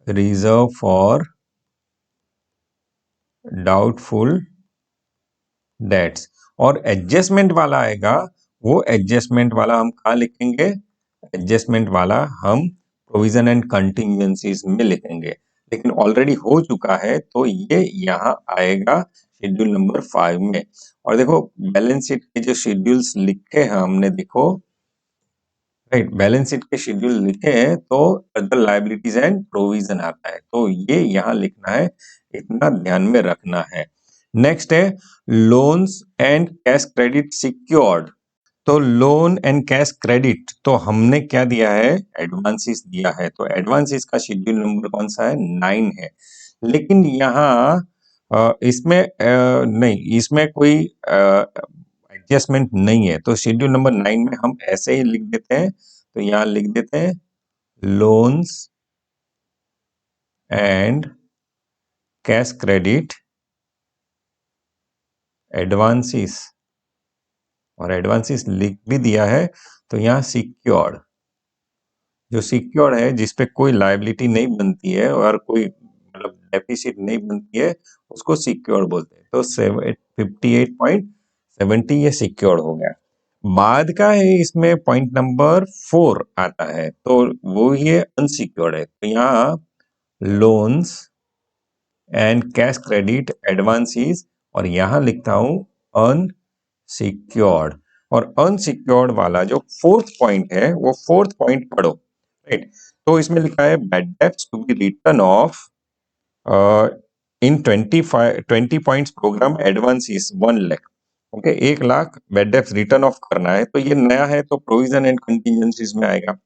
रिजर्व फॉर डाउटफुल डेट्स, और एडजस्टमेंट वाला आएगा, वो एडजस्टमेंट वाला हम कहाँ लिखेंगे, एडजस्टमेंट वाला हम प्रोविजन एंड कंटिंजेंसीज में लिखेंगे, लेकिन ऑलरेडी हो चुका है तो ये यहाँ आएगा शेड्यूल नंबर 5 में। और देखो बैलेंस शीट के जो शेड्यूल्स लिखे हैं हमने, देखो राइट, बैलेंस शीट के शेड्यूल लिखे हैं तो अदर लायबिलिटीज एंड प्रोविजन आता है, तो ये यहाँ लिखना है, इतना ध्यान में रखना है। नेक्स्ट है loans and cash credit secured, तो लोन एंड कैश क्रेडिट, तो हमने क्या दिया है, एडवांसेस दिया है, तो एडवांसेस का शेड्यूल नंबर कौन सा है, 9 है, लेकिन यहाँ इसमें नहीं, इसमें कोई एडजस्टमेंट नहीं है, तो शेड्यूल नंबर 9 में हम ऐसे ही लिख देते हैं, तो यहाँ लिख देते हैं loans and cash credit advances, और एडवांसेस लिख भी दिया है, तो यहाँ सिक्योर्ड, जो सिक्योर्ड है जिसपे कोई लायबिलिटी नहीं बनती है और कोई मतलब डेफिसिट नहीं बनती है, उसको सिक्योर्ड बोलते हैं, तो 58.70 ये सिक्योर्ड हो गया। बाद का है इसमें पॉइंट नंबर 4 आता है, तो वो ये अनसिक्योर्ड है, तो यहाँ loans and cash credit advances, और यहाँ लिखता हूं अनसिक्योर्ड, और अनसिक्योर्ड वाला जो फोर्थ पॉइंट है वो फोर्थ पॉइंट पढ़ो, राइट। तो इसमें लिखा है bad debts to be return off in 20 points program advance is 1 lakh, okay, 1 lakh bad debts written off करना है, तो ये नया है तो प्रोविजन एंड कंटिजेंसीज में आएगा,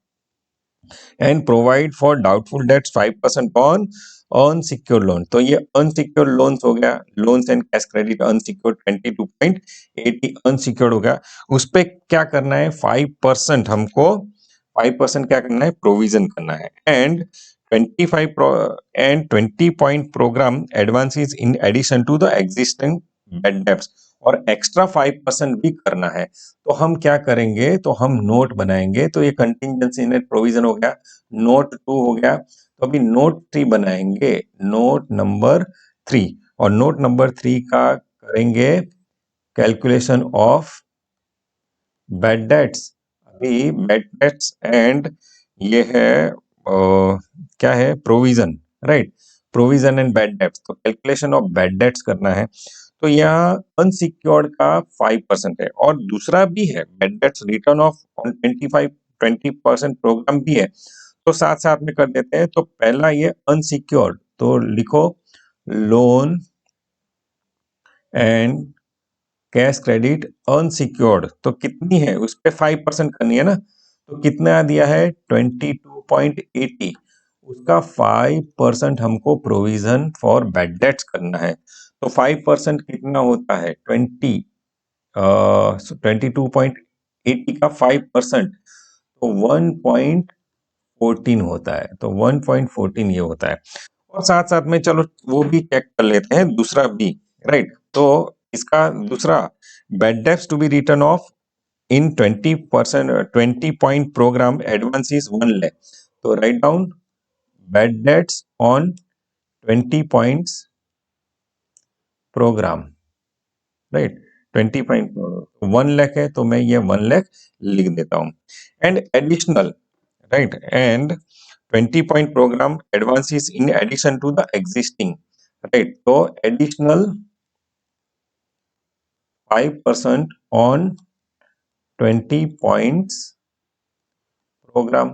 and provide for doubtful dates 5% on unsecured loan, तो ये अनसिक्योर्ड लोन्स हो गया, loans and cash credit unsecured 22.80 unsecured हो गया, उस पे क्या करना है, 5% हमको 5% क्या करना है, प्रोविजन करना है। And 20 point programme advances in addition to the existing bad debts, और एक्स्ट्रा 5% भी करना है। तो हम क्या करेंगे, तो हम नोट बनाएंगे। तो ये कंटिजेंसी नेट प्रोविजन हो गया, नोट 2 हो गया। तो अभी नोट 3 बनाएंगे, नोट नंबर 3, और नोट नंबर 3 का करेंगे कैलकुलेशन ऑफ बैड डेट्स। अभी बैड डेट्स एंड ये है क्या है, provision, right, provision and bad debts. तो कैलकुलेशन ऑफ बैड डेट्स करना है। तो यहाँ अनसिक्योर्ड का 5% है, और दूसरा भी है bad debts written off on 20% program भी है। तो साथ साथ में कर देते हैं। तो पहला ये अनसिक्योर्ड, तो लिखो loan and cash credit unsecured. तो कितनी है, उस पे 5% करनी है ना। तो कितना दिया है, 22.80, उसका 5% हमको प्रोविजन फॉर बैड डेट्स करना है। तो 5% कितना होता है, 22.80 का 5%, तो 1.14 होता है। तो 1.14 ये होता है। और साथ साथ में चलो वो भी चेक कर लेते हैं, दूसरा भी, राइट। तो इसका दूसरा, bad debts to be return off in 20 point programme advance is 1 lakh. तो write down bad debts on 20 points programme, right, 20 point 1 lakh है, तो मैं ये 1 लाख लिख देता हूं। And additional, right, and 20 point programme advances in addition to the existing, right. तो additional 5% on 20 points programme,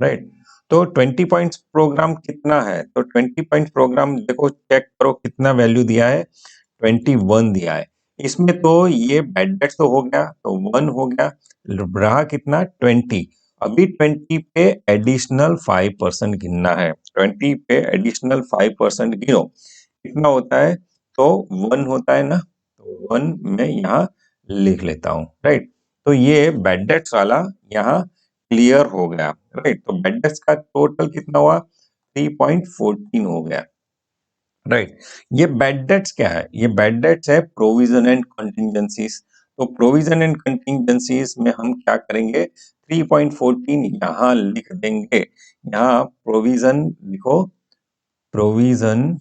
right. तो 20 पॉइंट्स प्रोग्राम कितना है, तो 20 पॉइंट प्रोग्राम देखो, चेक करो कितना वैल्यू दिया है, 21 दिया है। इसमें तो ये बैड डेट्स तो हो गया, तो 1 हो गया, रहा कितना, 20। अभी 20 पे एडिशनल 5% गिनना है, 20 पे एडिशनल 5% गिनो, कितना होता है, तो 1 होता है ना। तो 1 मैं यहाँ लिख लेता हूँ, राइट। तो ये बैड डेट्स वाला यहाँ क्लियर हो गया, राइट। तो बैड डेट्स का टोटल कितना हुआ, 3.14 हो गया, राइट। ये बैड डेट्स क्या है, ये बैड डेट्स है प्रोविजन एंड कंटिजेंसीज। तो प्रोविजन एंड कंटिजेंसीज में हम क्या करेंगे, 3.14 यहाँ लिख देंगे। यहाँ प्रोविजन लिखो, प्रोविजन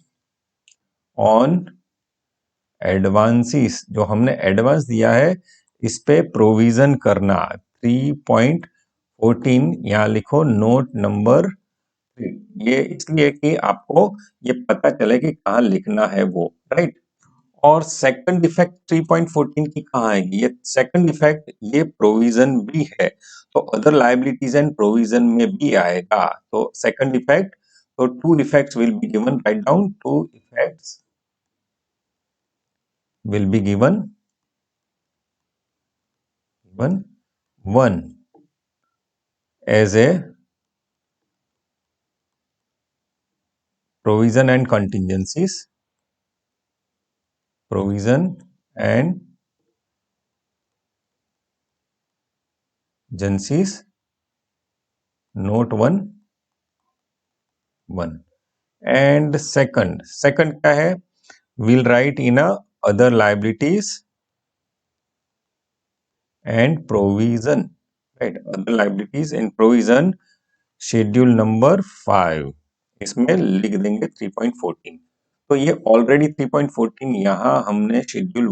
ऑन एडवांसिस, जो हमने एडवांस दिया है इस पे प्रोविजन करना, 3.14 यहाँ लिखो, नोट नंबर 3। ये इसलिए कि आपको ये पता चले कि कहाँ लिखना है वो, राइट। और सेकंड इफेक्ट 3.14 की कहाँ आएगी, ये सेकंड इफेक्ट ये प्रोविजन भी है, तो अदर लायबिलिटीज एंड प्रोविजन में भी आएगा। तो सेकंड इफेक्ट, तो 2 effects will be given, write down, 2 effects will be given, one as a provision and contingencies, provision and contingencies, note 1 and second क्या है, will write in a other liabilities and provision, right, other liabilities and provision schedule number 5, इसमें लिख देंगे 3.14। तो ये already 3.14 यहाँ हमने schedule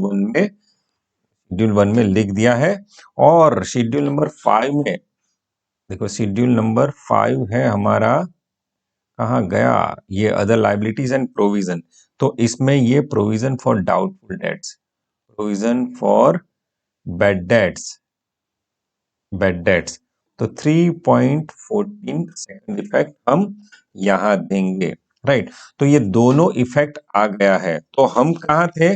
1 में लिख दिया है। और शेड्यूल नंबर 5 में देखो, शेड्यूल नंबर 5 है हमारा, कहाँ गया ये, अदर लायबिलिटीज एंड प्रोविजन। तो इसमें ये provision for doubtful dates, provision for bad debts, bad debts, तो 3.14 सेकंड इफेक्ट हम यहां देंगे, राइट। तो ये दोनों इफेक्ट आ गया है। तो हम कहाँ थे,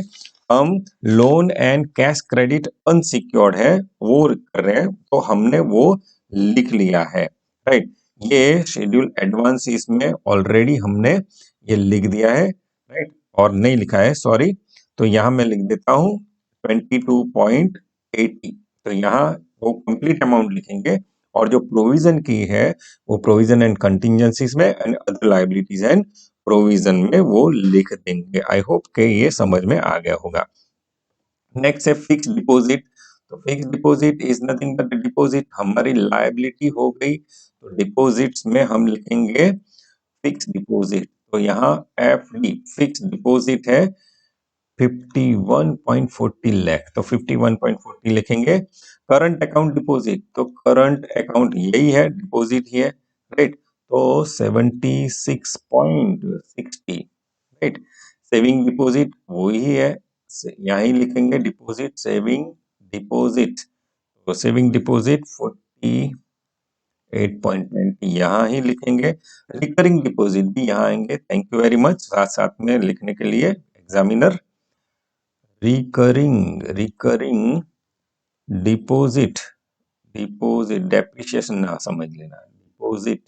हम loan and cash credit unsecured है वो कर रहे हैं, तो हमने वो लिख लिया है, राइट। ये शेड्यूल एडवांस इसमें ऑलरेडी हमने ये लिख दिया है, राइट, और नहीं लिखा है, सॉरी। तो यहां मैं लिख देता हूं 22.80। तो यहाँ वो कंप्लीट अमाउंट लिखेंगे, और जो प्रोविजन की है वो प्रोविजन एंड कंटिजेंसीज में and other liabilities and provision में वो लिख देंगे। आई होप के ये समझ में आ गया होगा। नेक्स्ट है फिक्स डिपॉजिट। तो fix deposit is nothing but deposit हमारी लायबिलिटी हो गई, तो डिपॉजिट्स में हम लिखेंगे फिक्स डिपॉजिट। तो यहाँ एफ डी फिक्स डिपॉजिट है 51.40 लाख, तो 51.40 लिखेंगे। करंट अकाउंट डिपॉजिट, तो करंट अकाउंट यही है, डिपॉजिट ही है, राइट। तो 76.60, राइट। सेविंग डिपॉजिट वही है, यहाँ ही लिखेंगे डिपॉजिट सेविंग डिपॉजिट, तो सेविंग डिपॉजिट 48.20 यहाँ ही लिखेंगे। रिकरिंग डिपॉजिट भी यहाँ आएंगे। थैंक यू वेरी मच साथ साथ में लिखने के लिए examiner. Recurring deposit, deposit depreciation ना समझ लेना, डिपॉजिट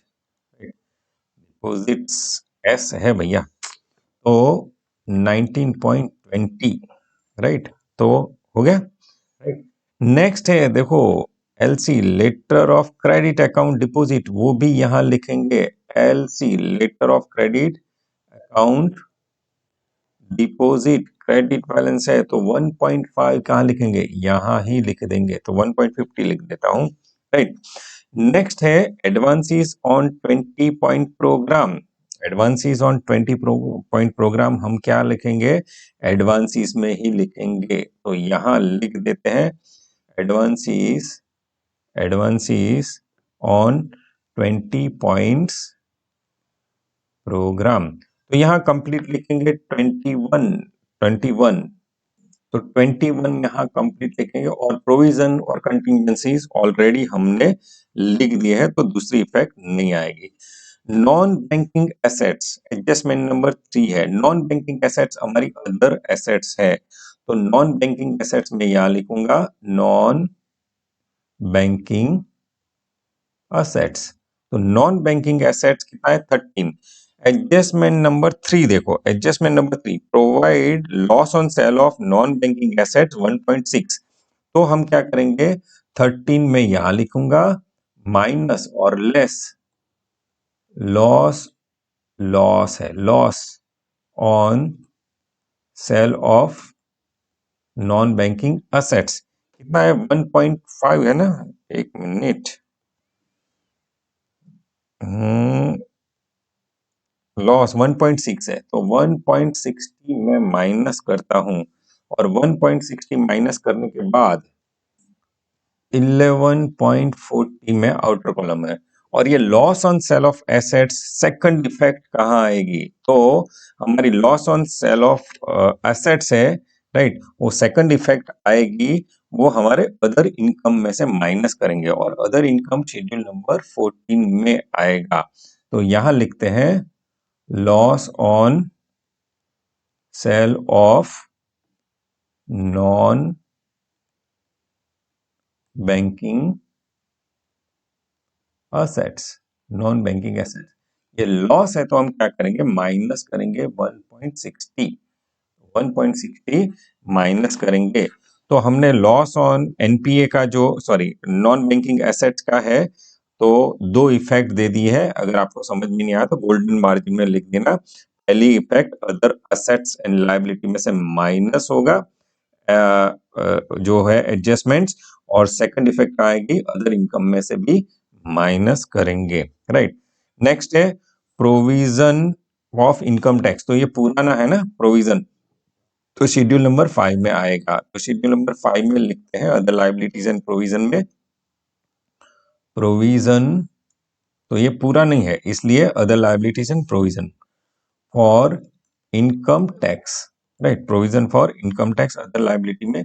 डिपॉजिट्स एस है भैया, तो 19.20, राइट। तो हो गया, राइट। नेक्स्ट है देखो LC letter of credit account deposit, वो भी यहां लिखेंगे। LC letter of credit account deposit, credit balance है तो 1.5 कहाँ लिखेंगे, यहां ही लिख देंगे, तो 1.50 लिख देता हूं, राइट। नेक्स्ट है advances on 20 point programme. Advances on 20 point program हम क्या लिखेंगे, एडवांसेस में ही लिखेंगे, तो यहां लिख देते हैं एडवांसेस ऑन 20 पॉइंट्स प्रोग्राम। तो यहाँ कंप्लीट लिखेंगे 21, तो 21 यहाँ कंप्लीट लिखेंगे, और प्रोविजन और कंटिजेंसीज ऑलरेडी हमने लिख दिए हैं, तो दूसरी इफेक्ट नहीं आएगी। Non banking assets adjustment number 3 है। नॉन बैंकिंग एसेट्स हमारी अदर एसेट्स है, तो नॉन बैंकिंग एसेट्स में यहाँ लिखूंगा नॉन बैंकिंग असेट्स, तो नॉन बैंकिंग एसेट्स कितना है 13। एडजस्टमेंट नंबर 3 देखो, adjustment number 3 provide loss on sale of non banking assets 1.6, तो हम क्या करेंगे 13 में यहां लिखूंगा माइनस और लेस लॉस है, loss on sale of non banking assets कितना है 1.5 है ना, एक मिनट, लॉस 1.6 है, तो 1.60 में माइनस करता हूं, और 1.60 माइनस करने के बाद 11.40 में आउटर कॉलम है, और ये loss on sale of assets second effect कहाँ आएगी, तो हमारी loss on sale of assets है, राइट, वो सेकंड इफेक्ट आएगी, वो हमारे अदर इनकम में से माइनस करेंगे, और अदर इनकम शेड्यूल नंबर 14 में आएगा, तो यहां लिखते हैं loss on sale of non banking assets, non banking assets, ये लॉस है तो हम क्या करेंगे माइनस करेंगे 1.60 माइनस करेंगे, तो हमने लॉस ऑन एनपीए का जो सॉरी नॉन बैंकिंग एसेट्स का है, तो दो इफेक्ट दे दी है, अगर आपको समझ में नहीं आया तो गोल्डन मार्जिन में लिख देना। पहली effect other assets and liability में से माइनस होगा जो है एडजस्टमेंट्स, और सेकंड इफेक्ट आएगी अदर इनकम में से भी माइनस करेंगे, राइट। नेक्स्ट है प्रोविजन ऑफ इनकम टैक्स, तो ये पुराना है ना प्रोविजन, तो शेड्यूल नंबर 5 में आएगा, तो शेड्यूल नंबर 5 में लिखते हैं अदर लायबिलिटीज एंड प्रोविजन में प्रोविजन, तो ये पूरा नहीं है इसलिए other liabilities and provision for income tax, right, provision for income tax other liability में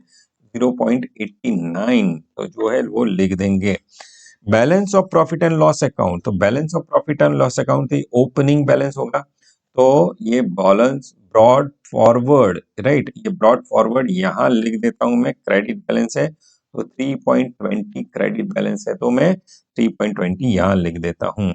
0.89, तो जो है वो लिख देंगे। Balance of profit and loss account, तो balance of profit and loss account opening balance होगा, तो ये बैलेंस ब्रॉड फॉरवर्ड, राइट, ये ब्रॉड फॉरवर्ड यहां लिख देता हूं मैं, क्रेडिट बैलेंस है तो 3.20 क्रेडिट बैलेंस है, तो मैं 3.20 यहां लिख देता हूं।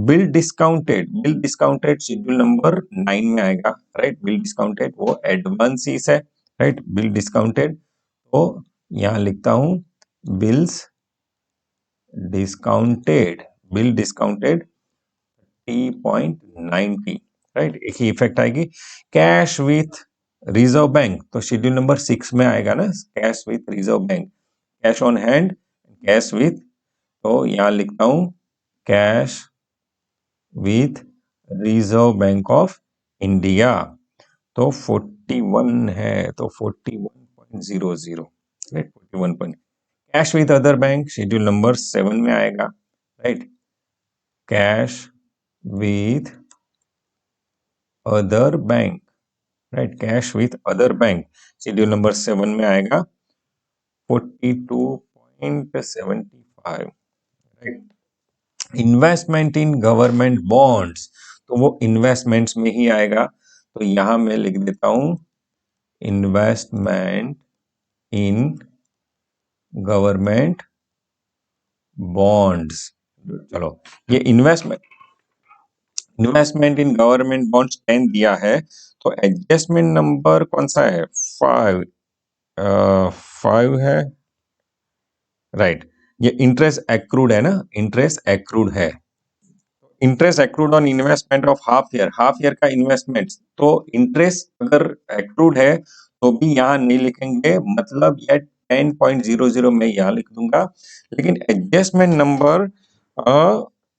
बिल डिस्काउंटेड शेड्यूल नंबर 9 में आएगा, राइट, बिल डिस्काउंटेड वो एडवांसेस है, राइट, बिल डिस्काउंटेड, तो यहां लिखता हूं bills discounted, bill discounted 30.90, right, एक ही इफेक्ट आएगी। कैश विथ रिजर्व बैंक, तो शेड्यूल नंबर 6 में आएगा ना, cash with reserve bank, cash on hand, cash with, तो यहां लिखता हूं cash with reserve bank of India, तो 41 है, तो 41.00, right, 41 point. Cash with other bank schedule number 7 में आएगा, right, cash with other bank, right, cash with other bank schedule number 7 में आएगा 42.75, right. Investment in government bonds, तो वो investments में ही आएगा, तो यहां मैं लिख देता हूं इन्वेस्टमेंट इन गवर्नमेंट बॉन्ड्स। चलो, ये इन्वेस्टमेंट इन गवर्नमेंट बॉन्ड्स 10 दिया है, तो एडजस्टमेंट नंबर कौन सा है? 5 है, राइट। ये इंटरेस्ट एक्रूड है ना, इंटरेस्ट एक्रूड है, interest accrued on investment of half year का इन्वेस्टमेंट, तो इंटरेस्ट अगर एक्रूड है तो भी यहाँ नहीं लिखेंगे, मतलब ये 10.00 में यहाँ लिख दूंगा, लेकिन एडजस्टमेंट नंबर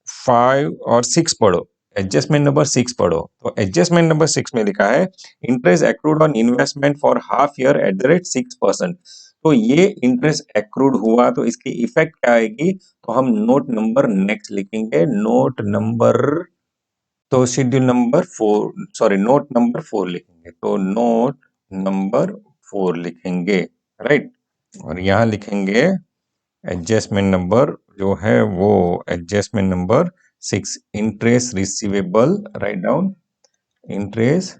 5 और 6 पढ़ो, एडजस्टमेंट नंबर 6 पढ़ो, तो एडजस्टमेंट नंबर 6 में लिखा है interest accrued on investment for half year at the rate 6%, तो ये इंटरेस्ट एक्रूड हुआ, तो इसकी इफेक्ट क्या आएगी, तो हम नोट नंबर नेक्स्ट लिखेंगे, नोट नंबर, तो schedule number 4, sorry, note number 4 लिखेंगे, तो नोट नंबर 4 लिखेंगे, राइट। और यहां लिखेंगे एडजस्टमेंट नंबर जो है वो adjustment number 6, interest receivable, write down interest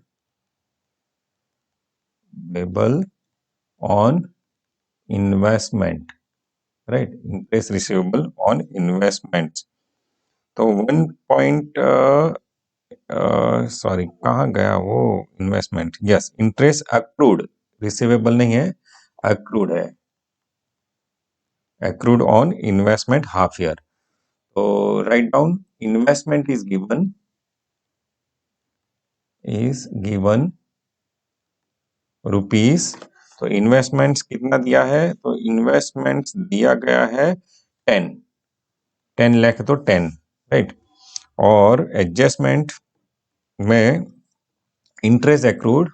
receivable on investment, right, interest receivable on investment, तो 1 पॉइंट, सॉरी कहाँ गया वो investment, yes, interest accrued, receivable नहीं है, अक्रूड है, accrued on investment half year, तो write down investment is given rupees, तो investments कितना दिया है, तो इन्वेस्टमेंट्स दिया गया है 10 लाख, तो 10, राइट, और एडजस्टमेंट में interest accrued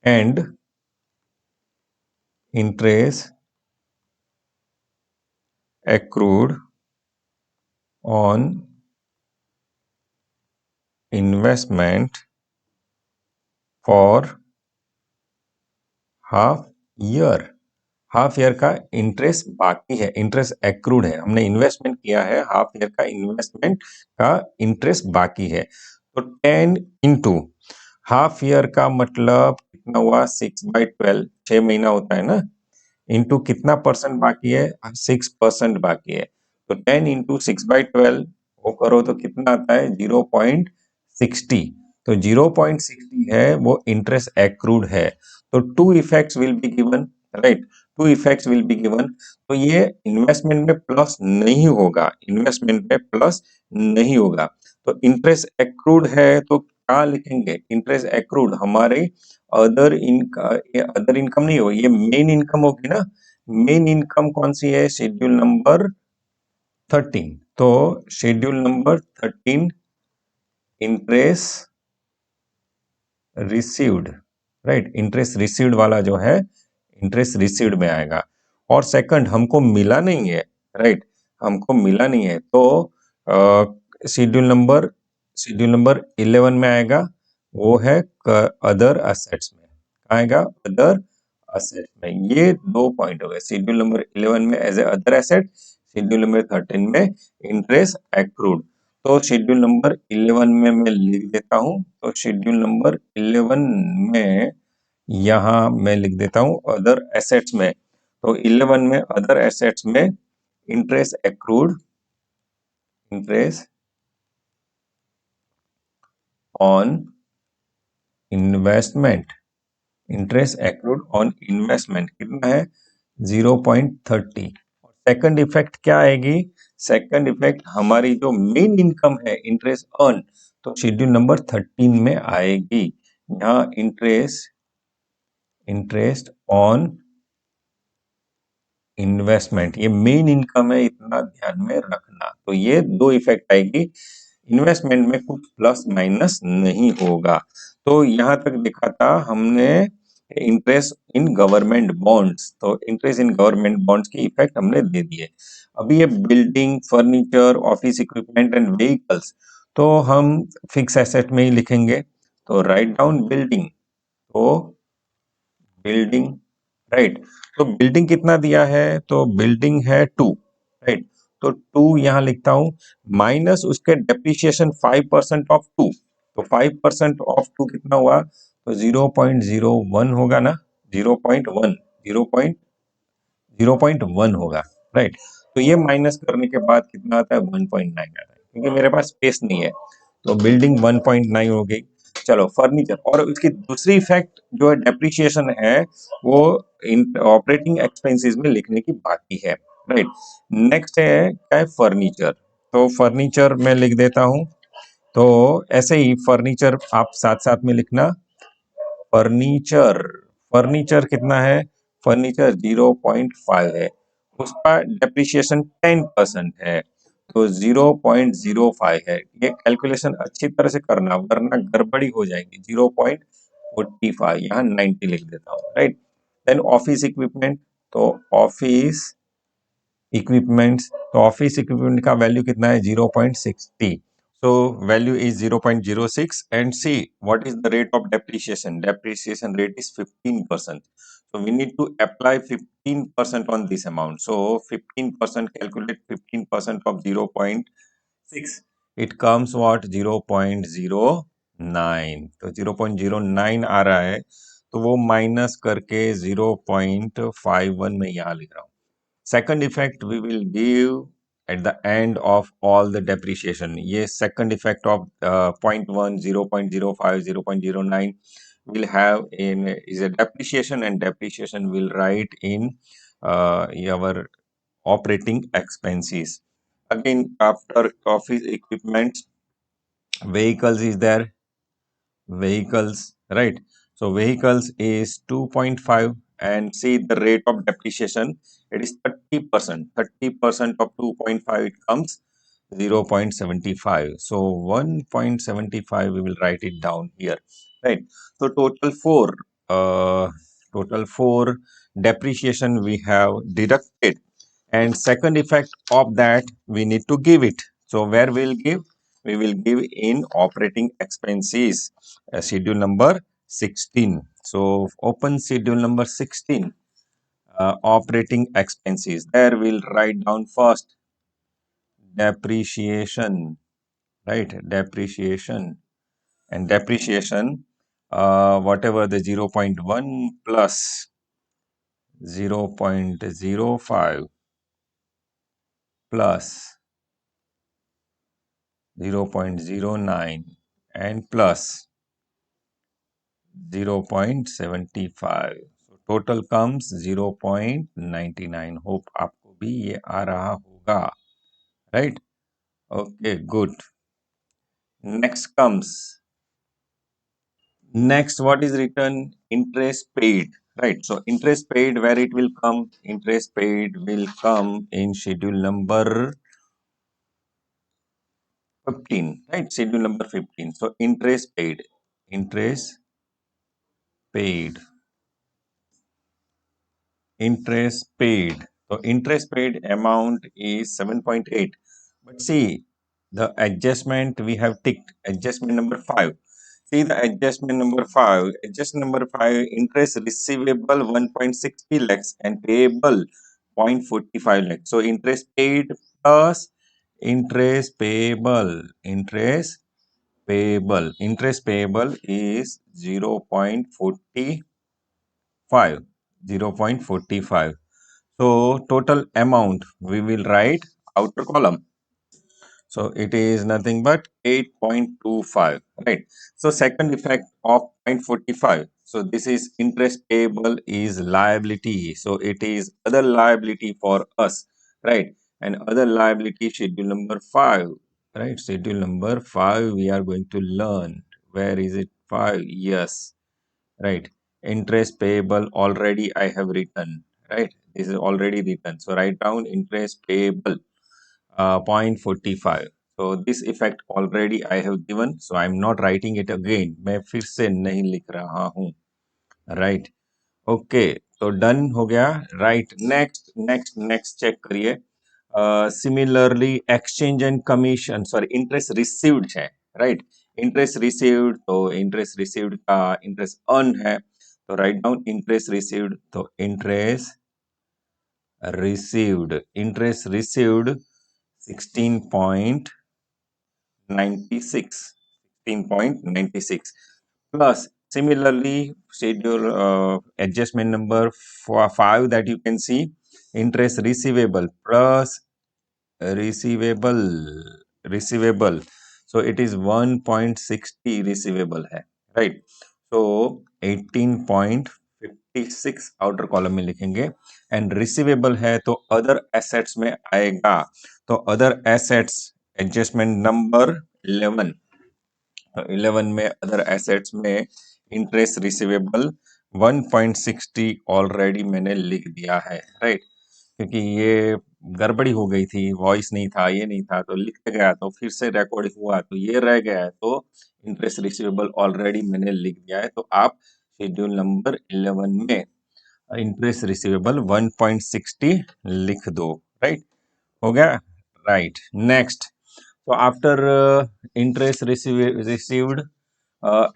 and interest accrued on investment for half year, half year का इंटरेस्ट बाकी है, इंटरेस्ट एक्रूड है, हमने इन्वेस्टमेंट किया है, हाफ ईयर का इन्वेस्टमेंट का इंटरेस्ट बाकी है, तो 10 इंटू हाफ ईयर का मतलब कितना हुआ, 6/12, 6 महीना होता है ना, इंटू कितना परसेंट बाकी है, 6% बाकी है, तो 10 इंटू 6/12 वो करो तो कितना आता है, 0.60, तो 0.60 है वो इंटरेस्ट एक्रूड है, तो 2 effects will be given, right, 2 effects will be given, तो ये इन्वेस्टमेंट में प्लस नहीं होगा, इन्वेस्टमेंट में प्लस नहीं होगा, तो इंटरेस्ट एक्रूड है तो क्या लिखेंगे, इंटरेस्ट एक्रूड हमारे अदर इनकम नहीं हो, ये मेन इनकम होगी ना, मेन इनकम कौन सी है, शेड्यूल नंबर 13, तो schedule number 13 interest received, right, interest received वाला जो है इंटरेस्ट रिसीव्ड में आएगा, और सेकंड हमको मिला नहीं है, राइट, हमको मिला नहीं है, तो शेड्यूल नंबर 11 में आएगा, वो है अदर असेट्स में, आएगा अदर असेट्स में, ये 2 पॉइंट हो गए, शेड्यूल नंबर 11 में as a other asset, schedule number 13 में इंटरेस्ट एक्रूड, तो शेड्यूल नंबर 11 में मैं लिख देता हूं, तो शेड्यूल नंबर 11 में यहां मैं लिख देता हूं अदर एसेट्स में, तो 11 में अदर एसेट्स में interest accrued, interest on investment, interest accrued on investment कितना है 0.30, सेकंड इफेक्ट क्या आएगी? सेकंड इफेक्ट हमारी जो मेन इनकम है इंटरेस्ट अर्न, तो शेड्यूल नंबर 13 में आएगी। यहाँ इंटरेस्ट इंटरेस्ट ऑन इन्वेस्टमेंट, ये मेन इनकम है, इतना ध्यान में रखना। तो ये दो इफेक्ट आएगी, इन्वेस्टमेंट में कुछ प्लस माइनस नहीं होगा। तो यहां तक दिखा था हमने इंटरेस्ट इन गवर्नमेंट बॉन्ड्स, तो इंटरेस्ट इन गवर्नमेंट बॉन्ड्स की इफेक्ट हमने दे दिए। अभी ये building, furniture, office equipment and vehicles, तो हम फिक्स एसेट में ही लिखेंगे। तो राइट डाउन बिल्डिंग, तो बिल्डिंग, राइट। तो बिल्डिंग कितना दिया है? तो बिल्डिंग है 2, राइट। तो 2 यहां लिखता हूं, माइनस उसके डेप्रिसिएशन 5% ऑफ 2, तो 5% ऑफ 2 कितना हुआ? तो 0.01 होगा ना, 0.1, 0.1 होगा, राइट। तो ये माइनस करने के बाद कितना आता है? 1.9 आता है, क्योंकि मेरे पास स्पेस नहीं है, तो बिल्डिंग 1.9 हो गई। चलो फर्नीचर, और उसकी दूसरी इफेक्ट जो है डेप्रिसिएशन है, वो ऑपरेटिंग एक्सपेंसेस में लिखने की बाकी है, राइट। नेक्स्ट है क्या है? फर्नीचर, तो फर्नीचर में लिख देता हूं। तो ऐसे ही फर्नीचर आप साथ साथ में लिखना। फर्नीचर, फर्नीचर कितना है? फर्नीचर 0.5 है, उसका डेप्रिसिएशन 10% है, तो 0.05 है। ये कैलकुलेशन अच्छी तरह से करना, वरना गड़बड़ी हो जाएगी। 0.45, यहाँ 90 लिख देता हूँ, राइट। देन ऑफिस इक्विपमेंट, तो ऑफिस इक्विपमेंट का वैल्यू कितना है? 0.60, so value is 0.06, and see what is the rate of depreciation. Depreciation rate is 15%, so we need to apply 15% on this amount. So 15%, calculate 15% of 0.6, it comes what? 0.09, तो 0.09 आ रहा है, तो वो minus करके 0.51 में यहाँ लिख रहा हूँ। Second effect we will give at the end of all the depreciation. ये second effect of 0.1, 0.05, 0.09 will have in is a depreciation, and depreciation will write in our operating expenses. Again, after office equipment, vehicles is there, vehicles, right? So vehicles is 2.5, and see the rate of depreciation, it is 30%. 30% of 2.5, it comes 0.75. So 1.75 we will write it down here, right? So total 4 depreciation we have deducted, and second effect of that we need to give it. So where we'll give? We will give in operating expenses, schedule number 16. So open schedule number 16, operating expenses. There we'll write down first depreciation, right? Depreciation, and depreciation, whatever the 0.1 plus 0.05 plus 0.09 and plus 0.75, so total comes 0.99. Hope आपको भी ये आ रहा होगा, right? Okay, good. Next what is written? Interest paid, right? So interest paid, where it will come? Interest paid will come in schedule number 15, right? Schedule number 15. So interest paid, interest paid, interest paid. So interest paid amount is 7.8. But see, the adjustment we have ticked, adjustment number 5. See the adjustment number 5. Adjustment number 5, interest receivable 1.60 lakhs and payable 0.45 lakhs. So interest paid plus interest payable. Interest payable is 0.45. 0.45. So total amount we will write outer column. So it is nothing but 8.25, right? So second effect of 0.45. So this is interest payable is liability. So it is other liability for us. right? And other liability, schedule number 5, right? Schedule number 5 we are going to learn. Where is it? 5, yes, right. Interest payable already I have written, right? This is already written, so write down interest payable 0.45. so this effect already I have given, so I'm not writing it again. मैं फिर से नहीं लिख रहा हूँ, right? Okay, तो done हो गया, right. Next next next check करिए। Similarly exchange and commission, sorry interest received है, राइट। इंटरेस्ट रिसीव्ड, तो इंटरेस्ट रिसीव्ड का इंटरेस्ट अर्न है, तो राइट डाउन इंटरेस्ट रिसीव्ड, तो interest received 16.96 plus similarly schedule adjustment number 5 that you can see, interest receivable plus receivable, so it is 1.60 receivable है, right? so 18.56 outer column में लिखेंगे, and receivable है तो other assets में आएगा, तो other assets adjustment number 11, 11 में other assets में इंटरेस्ट रिसीवेबल 1.60 ऑलरेडी मैंने लिख दिया है, राइट? क्योंकि ये गड़बड़ी हो गई थी, वॉइस नहीं था, ये नहीं था, तो लिख के गया, तो फिर से रिकॉर्ड हुआ, तो ये रह गया है, तो इंटरेस्ट रिसीवेबल ऑलरेडी मैंने लिख दिया है, तो आप शेड्यूल नंबर 11 में इंटरेस्ट रिसीवेबल 1.60 लिख दो, राइट? हो गया, right. Next, so after interest received,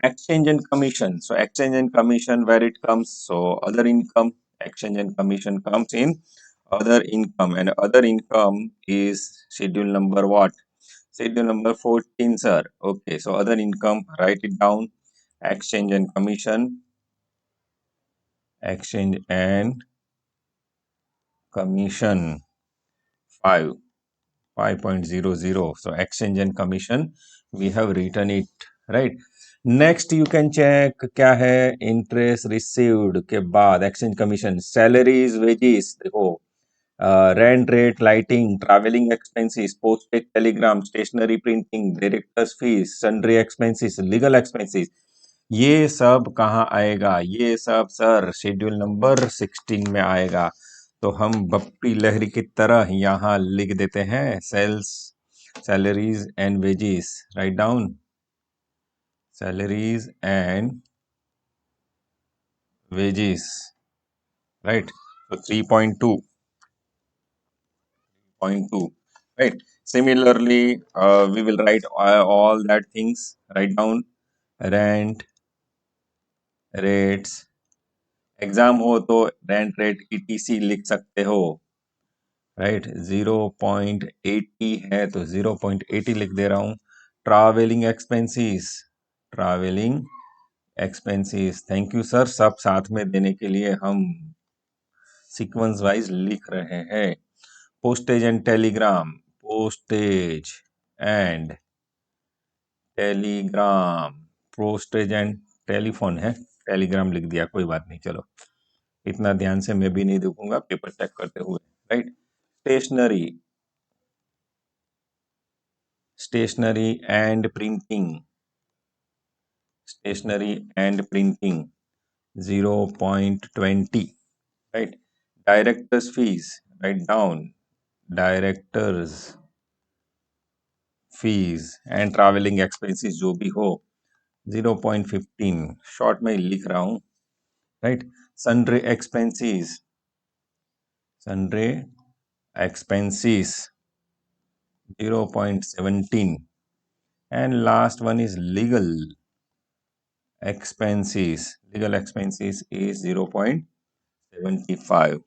exchange and commission. So exchange and commission, where it comes? So other income. Exchange and commission comes in other income, and other income is schedule number what? Schedule number 14, sir. Okay, so other income, write it down. Exchange and commission. Exchange and commission 5. 5.00. So exchange and commission, we have written it, right? Next you can check क्या है, interest received के बाद exchange commission, salaries, wages, देखो, rent rate, lighting, traveling expenses, postage, telegram, stationery printing, directors fees, sundry expenses, legal expenses, ये सब कहाँ आएगा? ये सब सर शेड्यूल नंबर 16 में आएगा। तो हम बप्पी लहरी की तरह यहाँ लिख देते हैं, sales, salaries and wages, write down salaries and wages, right? so 3.2, right? Similarly, we will write all that things, write down rent rates, exam हो तो रेंट रेट ईटीसी लिख सकते हो, राइट? 0.80 है तो 0.80 लिख दे रहा हूं। Travelling expenses, thank you sir, सब साथ में देने के लिए हम सीक्वेंस वाइज लिख रहे हैं। Postage and Telegram, postage and Telegram, postage and telephone है, टेलीग्राम लिख दिया, कोई बात नहीं, चलो इतना ध्यान से मैं भी नहीं देखूंगा पेपर चेक करते हुए, right? Stationery and printing 0.20, right? Directors fees, write down directors fees and traveling expenses जो भी हो 0.15, शॉर्ट में लिख रहा हूं, right? sundry expenses 0.17, and last one is legal expenses is 0.75,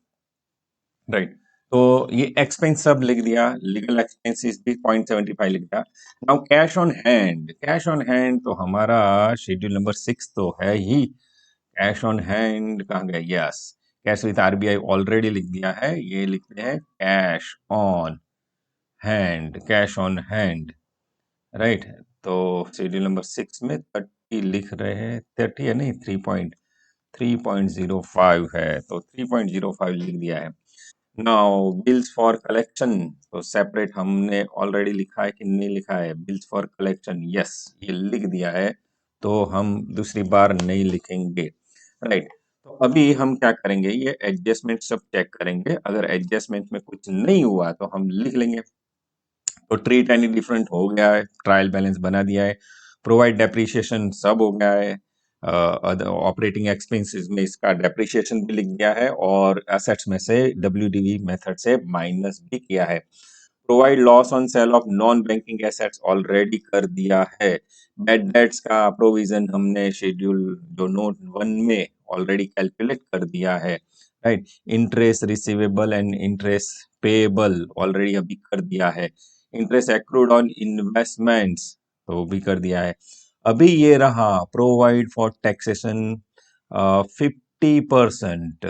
right? तो ये एक्सपेंस सब लिख दिया, लीगल एक्सपेंसेस भी 0.75 लिख दिया। नाउ कैश ऑन हैंड तो हमारा शेड्यूल नंबर 6 तो है ही। कैश ऑन हैंड कहाँ गया? Yes, cash with RBI already लिख दिया है, ये लिखते हैं कैश ऑन हैंड, राइट? तो शेड्यूल नंबर 6 में 30 लिख रहे हैं, 30 है नहीं, 3.05 है, तो 3.05 लिख दिया है। नाउ बिल्स फॉर कलेक्शन, तो सेपरेट हमने ऑलरेडी लिखा है कि नहीं लिखा है? बिल्स फॉर कलेक्शन, यस, ये लिख दिया है, तो हम दूसरी बार नहीं लिखेंगे, राइट। तो अभी हम क्या करेंगे, ये एडजस्टमेंट सब चेक करेंगे, अगर एडजस्टमेंट में कुछ नहीं हुआ तो हम लिख लेंगे। तो ट्रीट एनी डिफरेंट हो गया है, ट्रायल बैलेंस बना दिया है, प्रोवाइड डेप्रिसिएशन सब हो गया है, ऑपरेटिंग एक्सपेंसेस में इसका डेप्रिसिएशन भी लिख दिया है, और एसेट्स में से WDV मेथड से माइनस भी किया है। Provide loss on sale of non banking assets already कर दिया है। बैड डेट्स का प्रोविजन हमने शेड्यूल जो नोट 1 में ऑलरेडी कैलकुलेट कर दिया है, right. Interest receivable and interest payable already अभी कर दिया है। इंटरेस्ट एक्रूड ऑन इन्वेस्टमेंट्स तो भी कर दिया है। अभी ये रहा प्रोवाइड फॉर टैक्सेशन 50%,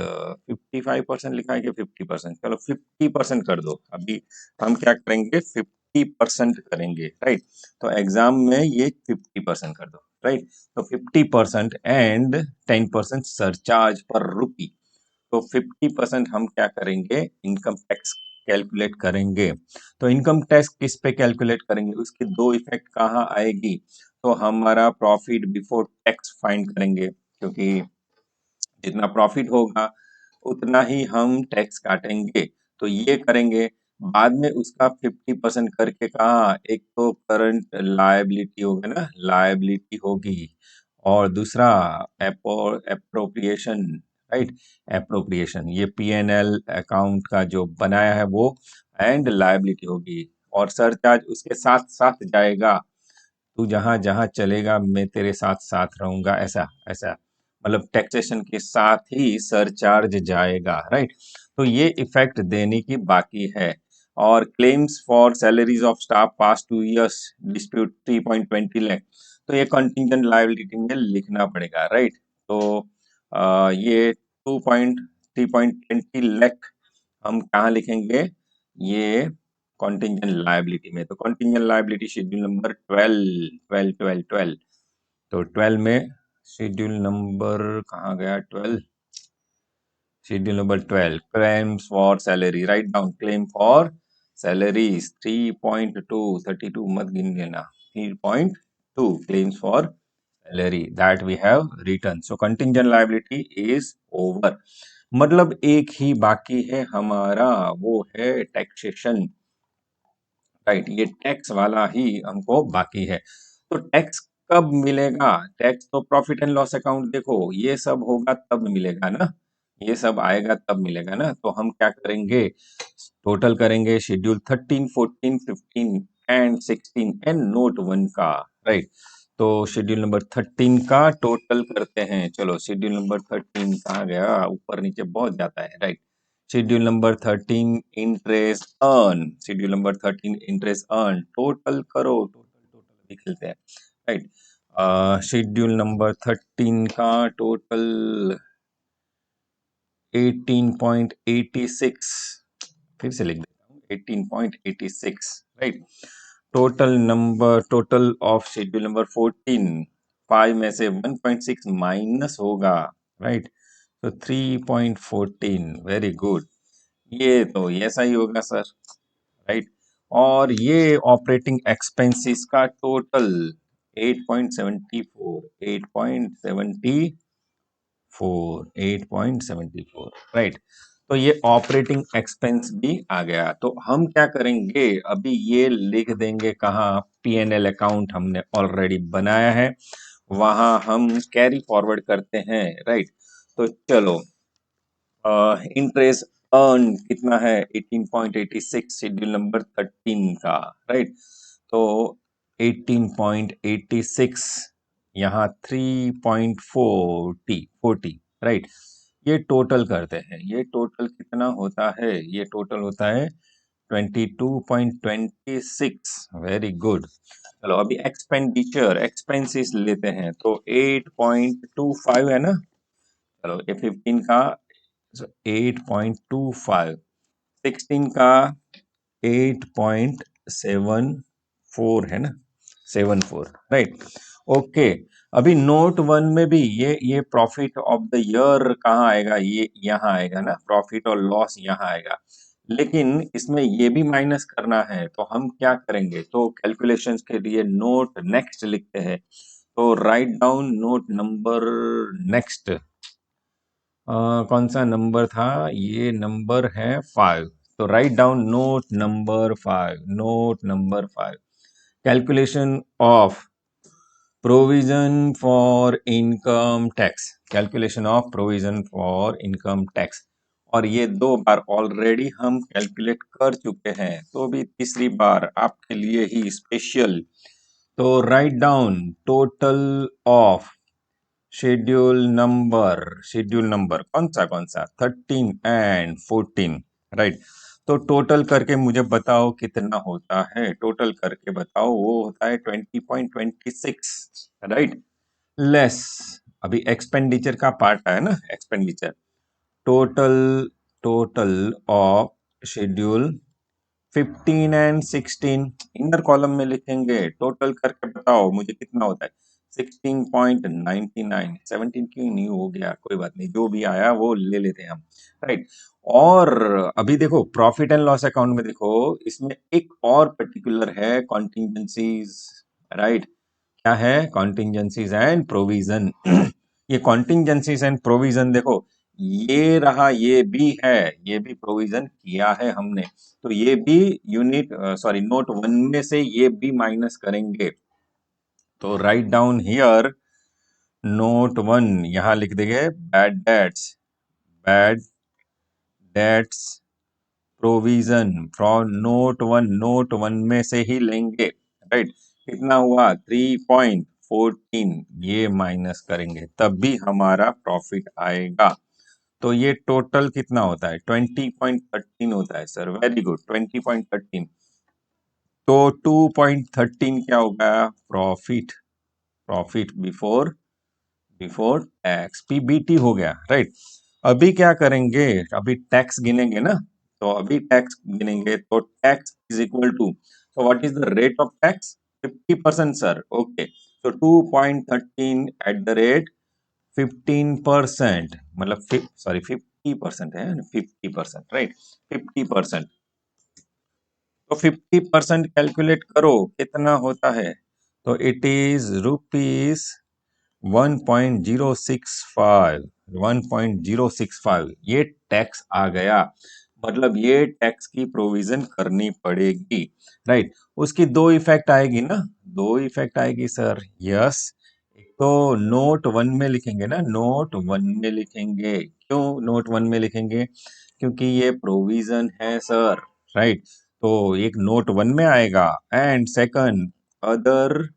55% लिखा है कि 50%, चलो 50% कर दो। अभी हम क्या करेंगे, 50% करेंगे, राइट। तो एग्जाम में ये 50% कर दो, राइट। तो 50% एंड 10% सरचार्ज पर रुपी। तो 50% हम क्या करेंगे, इनकम टैक्स कैलकुलेट करेंगे। तो इनकम टैक्स किस पे कैलकुलेट करेंगे, उसकी दो इफेक्ट कहाँ आएगी, तो हमारा प्रॉफिट बिफोर टैक्स फाइंड करेंगे, क्योंकि जितना प्रॉफिट होगा उतना ही हम टैक्स काटेंगे। तो ये करेंगे, बाद में उसका 50% करके कहा, एक तो करंट लायबिलिटी होगा ना, लायबिलिटी होगी, और दूसरा एप्रोप्रिएशन, राइट। एप्रोप्रिएशन ये P&L अकाउंट का जो बनाया है वो, एंड लायबिलिटी होगी, और सरचार्ज उसके साथ साथ जाएगा। तू जहां जहां चलेगा मैं तेरे साथ साथ रहूंगा, ऐसा ऐसा, मतलब टैक्सेशन के साथ ही सरचार्ज जाएगा, राइट। तो ये इफेक्ट देने की बाकी है। और claims for salaries of staff past 2 years dispute 3.20 lakh, तो ये कंटिंजेंट लायबिलिटी में लिखना पड़ेगा, राइट। तो ये 3.20 लाख हम कहाँ लिखेंगे, ये कॉन्टिंजेंट लायबिलिटी में। तो कॉन्टिंजेंट लायबिलिटी शेड्यूल नंबर 12, 12, 12, 12। तो 12 में शेड्यूल नंबर कहाँ गया, 12, schedule number 12, claims for salary, write down claim for salaries 3.2, 32 मत गिन लेना, 3.2 claims for salary that we have written. So contingent liability is over, मतलब एक ही बाकी है हमारा, वो है टैक्सेशन, राइट। ये टैक्स वाला ही हमको बाकी है। तो टैक्स कब मिलेगा, टैक्स तो प्रॉफिट एंड लॉस अकाउंट, देखो ये सब होगा तब मिलेगा ना, ये सब आएगा तब मिलेगा ना। तो हम क्या करेंगे, टोटल करेंगे शेड्यूल 13, 14, 15 एंड 16 एंड नोट 1 का, राइट। तो शेड्यूल नंबर 13 का टोटल करते हैं, चलो शेड्यूल नंबर 13 कहाँ गया, ऊपर नीचे बहुत जाता है, right. Schedule number 13 interest earn, schedule number 13 interest earn, total करो, टोटल टोटल अभी खेलते हैं, राइट। शेड्यूल नंबर 13 का टोटल 18.86, फिर से लिख देता हूँ 18.86, right. Total number, total of schedule number 14, 5 में से 1.6 माइनस होगा, राइट। तो 3.14, वेरी गुड, ये तो ऐसा ही होगा सर, राइट। और ये ऑपरेटिंग एक्सपेंसेस का टोटल 8.74, 8.74, राइट। तो ये ऑपरेटिंग एक्सपेंस भी आ गया। तो हम क्या करेंगे, अभी ये लिख देंगे कहाँ, P&L अकाउंट हमने ऑलरेडी बनाया है, वहां हम कैरी फॉरवर्ड करते हैं, राइट। तो चलो, इंटरेस्ट अर्न कितना है, 18.86 शेड्यूल नंबर 13 का, राइट। तो 18.86 यहाँ 3.40, राइट। ये टोटल करते हैं, ये टोटल कितना होता है, ये टोटल होता है 22.26, वेरी गुड। चलो अभी एक्सपेंडिचर, एक्सपेंसेस लेते हैं, तो 8.25 है ना, चलो ये 15 का 8.25, 16 का 8.74 है ना, 74, राइट। ओके, अभी नोट वन में भी ये प्रॉफिट ऑफ द ईयर कहाँ आएगा, ये यहाँ आएगा ना, प्रॉफिट और लॉस यहाँ आएगा। लेकिन इसमें ये भी माइनस करना है, तो हम क्या करेंगे, तो कैलकुलेशंस के लिए नोट नेक्स्ट लिखते हैं। तो write down note number next, कौन सा नंबर था, ये नंबर है 5। तो write down note number 5, note number 5, calculation of provision for income tax, calculation of provision for income tax. और ये 2 बार ऑलरेडी हम कैलकुलेट कर चुके हैं, तो भी तीसरी बार आपके लिए ही स्पेशल। तो write down total of schedule number कौन सा 13 एंड 14, राइट। तो टोटल करके मुझे बताओ कितना होता है, टोटल करके बताओ, वो होता है 20.26, राइट। लेस, अभी एक्सपेंडिचर का पार्ट है ना, expenditure, total total of schedule 15 and 16, inner column में लिखेंगे, टोटल करके बताओ मुझे कितना होता है, 16.99, 17 क्यों नहीं हो गया, कोई बात नहीं, जो भी आया वो ले लेते हैं हम, राइट। और अभी देखो प्रॉफिट एंड लॉस अकाउंट में देखो, इसमें एक और पर्टिकुलर है कॉन्टिंजेंसीज, राइट। क्या है, कॉन्टिंजेंसीज एंड प्रोविजन। ये कॉन्टिंजेंसीज एंड प्रोविजन देखो, ये रहा, ये भी है, ये भी प्रोविजन किया है हमने, तो ये भी यूनिट सॉरी नोट वन में से ये भी माइनस करेंगे। तो write down here note one, यहां लिख देंगे bad debts provision from note one में से ही लेंगे, राइट। कितना हुआ 3.14, ये माइनस करेंगे तब भी हमारा प्रॉफिट आएगा। तो ये टोटल कितना होता है, 20.13 होता है सर, वेरी गुड, 20.13। तो 2.13 क्या होगा, profit, profit before before tax, PBT हो गया, राइट। अभी क्या करेंगे, अभी टैक्स गिनेंगे ना, तो अभी टैक्स गिनेंगे, तो टैक्स इज इक्वल टू, तो what is the rate of tax, 50% sir, okay. तो 2.13 एट द रेट 15%, मतलब सॉरी 50% है, 50%, राइट, 50%। तो 50% कैलकुलेट करो कितना होता है, तो इट इज रुपीज 1.065, 1.065, ये टैक्स आ गया, मतलब ये टैक्स की प्रोविजन करनी पड़ेगी, राइट। उसकी 2 इफेक्ट आएगी ना, 2 इफेक्ट आएगी सर, यस। एक तो नोट वन में लिखेंगे ना, नोट वन में लिखेंगे, क्यों नोट वन में लिखेंगे, क्योंकि ये प्रोविजन है सर, राइट। तो एक नोट वन में आएगा, and second other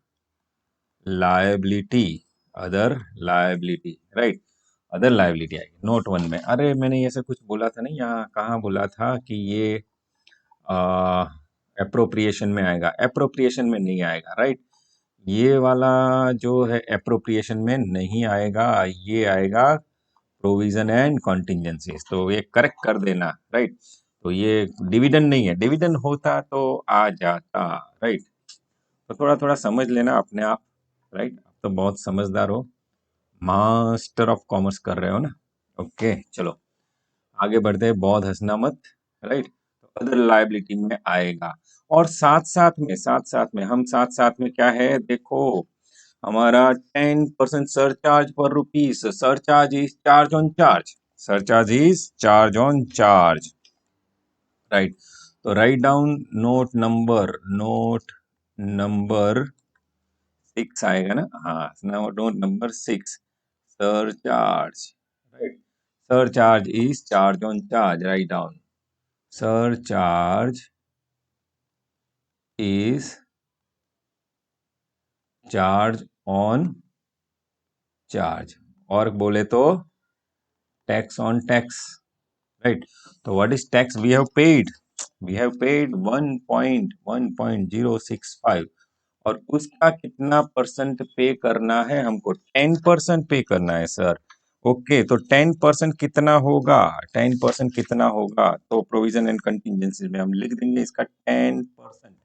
liability, other liability, right, other liability आएगी नोट वन में। अरे मैंने ऐसे कुछ बोला था नहीं, यहाँ कहाँ बोला था कि ये एप्रोप्रिएशन में आएगा, एप्रोप्रिएशन में नहीं आएगा, राइट। ये वाला जो है एप्रोप्रिएशन में नहीं आएगा, ये आएगा प्रोविजन एंड कॉन्टिंजेंसीज, तो ये करेक्ट कर देना, राइट। तो ये डिविडेंड नहीं है, डिविडेंड होता तो आ जाता, राइट। तो थोड़ा थोड़ा समझ लेना अपने आप, राइट, आप तो बहुत समझदार हो, मास्टर ऑफ कॉमर्स कर रहे हो ना, ओके। चलो आगे बढ़ते हैं, बहुत हंसना मत, राइट। तो अदर लायबिलिटी में आएगा, और साथ साथ में हम साथ साथ में क्या है देखो, हमारा 10% सरचार्ज पर rupees, surcharge is charge on charge, surcharge is charge on charge, right. तो राइट डाउन नोट नंबर 6 आएगा ना, हाँ, note number 6, surcharge, right. Surcharge is charge on charge, write down, surcharge is charge on charge, और बोले तो tax on tax, right. तो what is tax, we have paid 1.065, और उसका कितना परसेंट पे करना है हमको, 10% पे करना है सर, ओके। तो 10% कितना होगा, 10% कितना होगा, तो प्रोविजन एंड कंटिजेंसी में हम लिख देंगे इसका 10%,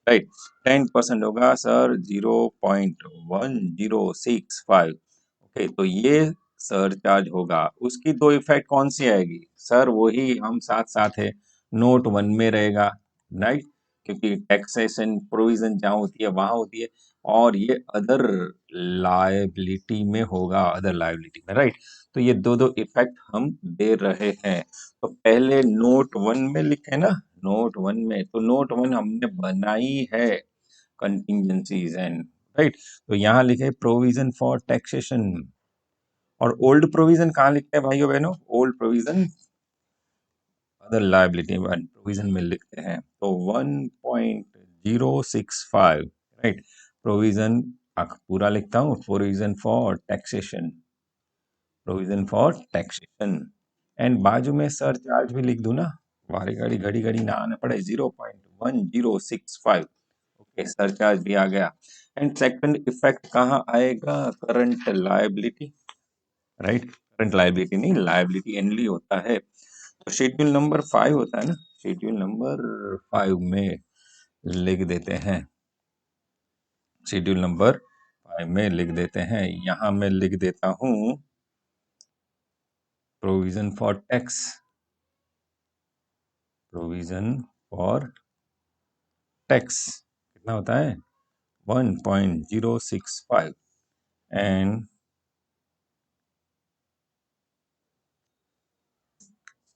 राइट। 10% होगा सर 0.1065। ओके, तो ये सरचार्ज होगा। उसकी दो इफेक्ट कौन सी आएगी सर? वही हम साथ साथ है, नोट वन में रहेगा, राइट, क्योंकि टैक्सेशन प्रोविजन जहाँ होती है वहां होती है, और ये अदर लायबिलिटी में होगा, अदर लायबिलिटी में, राइट। तो ये दो दो इफेक्ट हम दे रहे हैं। तो पहले नोट वन में लिखे ना, नोट वन में, तो नोट वन हमने बनाई है कंटिंजेंसीज एंड, राइट। तो यहाँ लिखे प्रोविजन फॉर टैक्सेशन, और ओल्ड प्रोविजन कहाँ लिखते हैं भाइयों बहनों? Old provision other liability provision में लिखते हैं। तो 1.065, राइट, प्रोविजन पूरा लिखता हूँ, provision for taxation, provision for taxation, and बाजू में सर चार्ज भी लिख दूं ना, वारी घड़ी घड़ी घड़ी ना आना पड़े, 0.1065। ओके, सर चार्ज भी आ गया। एंड सेकंड इफेक्ट कहाँ आएगा? Current liability, right, current liability नहीं, लायबिलिटी एनली होता है। तो शेड्यूल नंबर 5 होता है ना, शेड्यूल नंबर 5 में लिख देते हैं, शेड्यूल नंबर 5 में लिख देते हैं। यहां मैं लिख देता हूं provision for tax, provision for tax कितना होता है? 1.065, and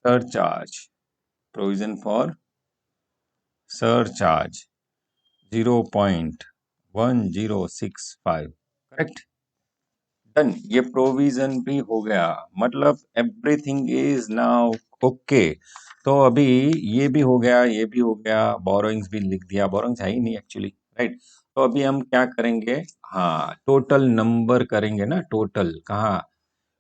surcharge, provision for surcharge 0.1065, correct, done. ये प्रोविजन भी हो गया, मतलब एवरीथिंग इज नाउ ओके। तो अभी ये भी हो गया, ये भी हो गया, बोरोइंग्स भी लिख दिया, बोरोइंग्स है ही नहीं एक्चुअली, राइट। तो अभी हम क्या करेंगे? हाँ, टोटल नंबर करेंगे ना, टोटल कहाँ?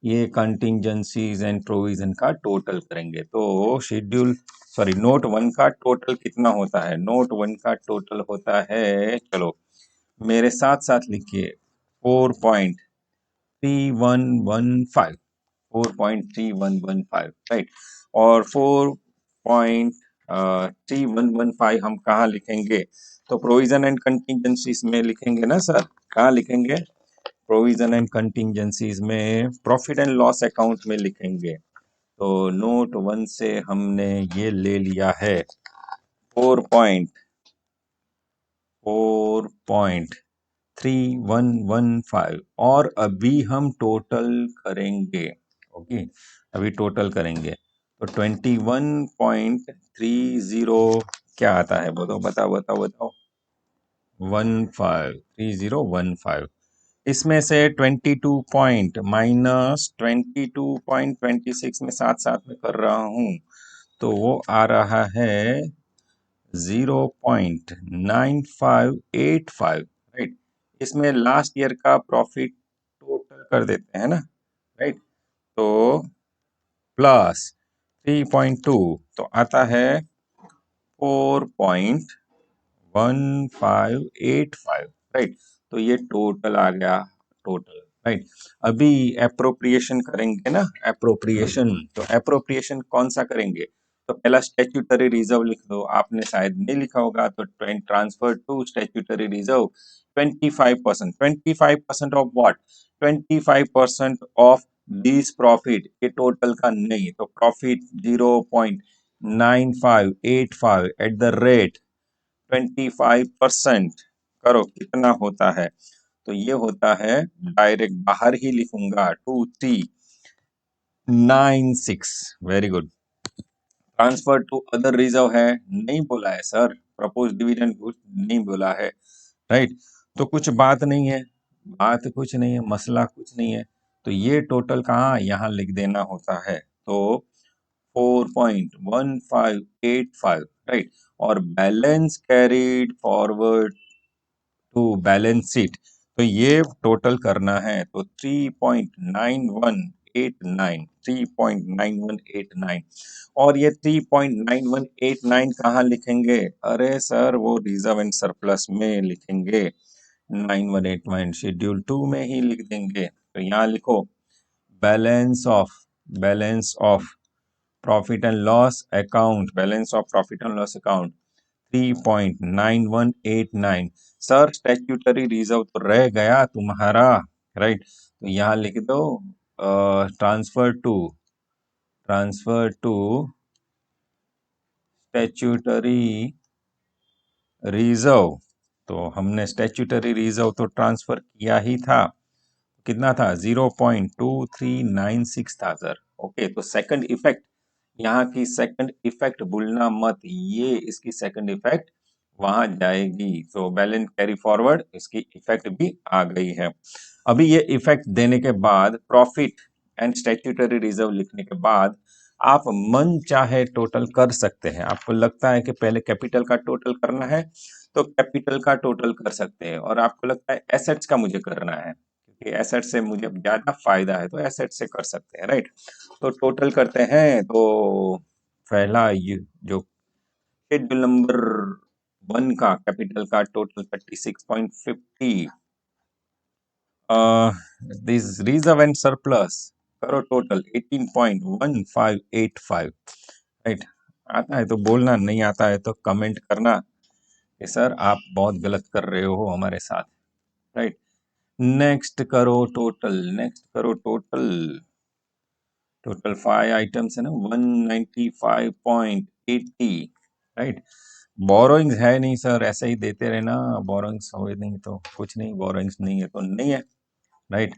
ये कंटिंजेंसीज एंड प्रोविजन का टोटल करेंगे। तो शेड्यूल, सॉरी, नोट वन का टोटल कितना होता है? नोट वन का टोटल होता है, चलो मेरे साथ साथ लिखिए, 4.3115, 4.3115, राइट। और 4.3115 हम कहाँ लिखेंगे? तो प्रोविजन एंड कंटिंजेंसीज में लिखेंगे ना सर, कहाँ लिखेंगे? प्रोविजन एंड कंटिंजेंसीज में प्रॉफिट एंड लॉस अकाउंट में लिखेंगे। तो नोट वन से हमने ये ले लिया है 4.3115, और अभी हम टोटल करेंगे। ओके, अभी टोटल करेंगे, तो 21.30 क्या आता है? बताओ बताओ बताओ बताओ। 153015, इसमें से 22 पॉइंट माइनस 22.26 में साथ साथ में कर रहा हूं, तो वो आ रहा है 0.9585, राइट। इसमें लास्ट ईयर का प्रॉफिट टोटल कर देते हैं ना, राइट। तो प्लस 3.2, तो आता है 4.1585, राइट। तो ये टोटल आ गया, टोटल, राइट। अभी एप्रोप्रिएशन करेंगे ना, एप्रोप्रिएशन, तो एप्रोप्रिएशन कौन सा करेंगे? तो पहला स्टैट्यूटरी रिजर्व लिख दो, आपने शायद नहीं लिखा होगा, तो transfer to statutory reserve 25%, 25% of what? 25% of this profit, ये टोटल का नहीं, तो प्रॉफिट 0.9585 एट द रेट 25%, करो कितना होता है? तो ये होता है, डायरेक्ट बाहर ही लिखूंगा, 2396, very good. Transfer to other reserve है, नहीं बोला है सर, प्रपोज डिविडेंड कुछ नहीं बोला है, राइट। तो कुछ बात नहीं है, बात कुछ नहीं है, मसला कुछ नहीं है। तो ये टोटल कहाँ? यहाँ लिख देना होता है। तो 4.1585, राइट। और balance carried forward to balance sheet, तो ये टोटल करना है, तो 3.9189, 3.9189, और ये 3.9189 कहाँ लिखेंगे? अरे सर, वो रिजर्व एंड सरप्लस में लिखेंगे, 9189 शेड्यूल 2 में ही लिख देंगे। तो यहाँ लिखो, balance of, balance of profit and loss account, balance of profit and loss account 3.9189। Sir statutory reserve तो रह गया तुम्हारा, राइट। तो यहाँ लिख दो ट्रांसफर टू स्टैट्यूटरी रिजर्व। तो हमने स्टैट्यूटरी रिजर्व तो ट्रांसफर किया ही था, कितना था 0.2396 था सर। ओके, तो सेकंड इफेक्ट, यहाँ की सेकंड इफेक्ट भूलना मत, ये इसकी सेकंड इफेक्ट वहां जाएगी। तो बैलेंस कैरी फॉरवर्ड इसकी इफेक्ट भी आ गई है। अभी ये इफेक्ट देने के बाद प्रॉफिट एंड स्टैट्यूटरी रिजर्व लिखने के बाद आप मन चाहे टोटल कर सकते हैं। आपको लगता है कि पहले कैपिटल का टोटल करना है तो कैपिटल का टोटल कर सकते हैं, और आपको लगता है एसेट्स का मुझे करना है क्योंकि एसेट से मुझे ज्यादा फायदा है तो एसेट से कर सकते हैं, राइट। तो टोटल करते हैं। तो पहला ये जो शेड्यूल नंबर 1 का कैपिटल का total 36.50, this reserve and surplus करो टोटल 18.1585, राइट। आता है तो बोलना, नहीं आता है तो कमेंट करना कि सर आप बहुत गलत कर रहे हो हमारे साथ, राइट। नेक्स्ट करो टोटल, टोटल 5 आइटम्स है ना, 195.80, राइट। बोरोइंग्स है नहीं सर, ऐसे ही देते रहना, बोरोइंग्स हो नहीं तो कुछ नहीं, बोरोइंग्स नहीं है तो नहीं है, राइट।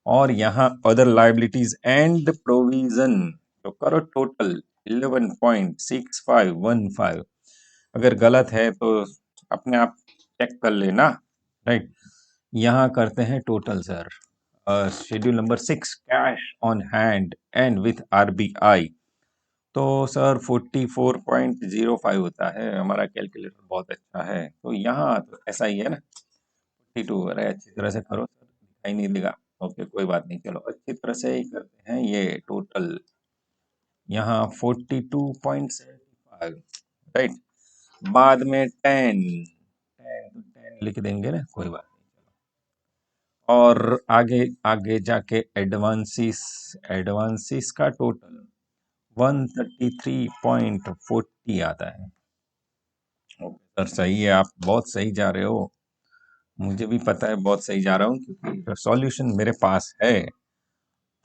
और यहाँ अदर लाइबिलिटीज एंड प्रोविजन तो करो टोटल 11.6515। अगर गलत है तो अपने आप चेक कर लेना, राइट। यहाँ करते हैं total sir. Schedule number 6 cash on hand and with RBI, तो सर 44.05 होता है। हमारा कैलकुलेटर बहुत अच्छा है, तो यहाँ तो ऐसा ही है ना, 42। अरे अच्छी तरह से करो सर, दिखाई नहीं देगा। ओके कोई बात नहीं, चलो अच्छी तरह से ही करते हैं ये टोटल। यहाँ 42.75, राइट। बाद में 10 10 तो 10 लिख देंगे ना, कोई बात नहीं। और आगे आगे जाके एडवांसिस का टोटल 133.40 आता है। ओके सर सही है, आप बहुत सही जा रहे हो, मुझे भी पता है बहुत सही जा रहा हूँ क्योंकि सॉल्यूशन मेरे पास है।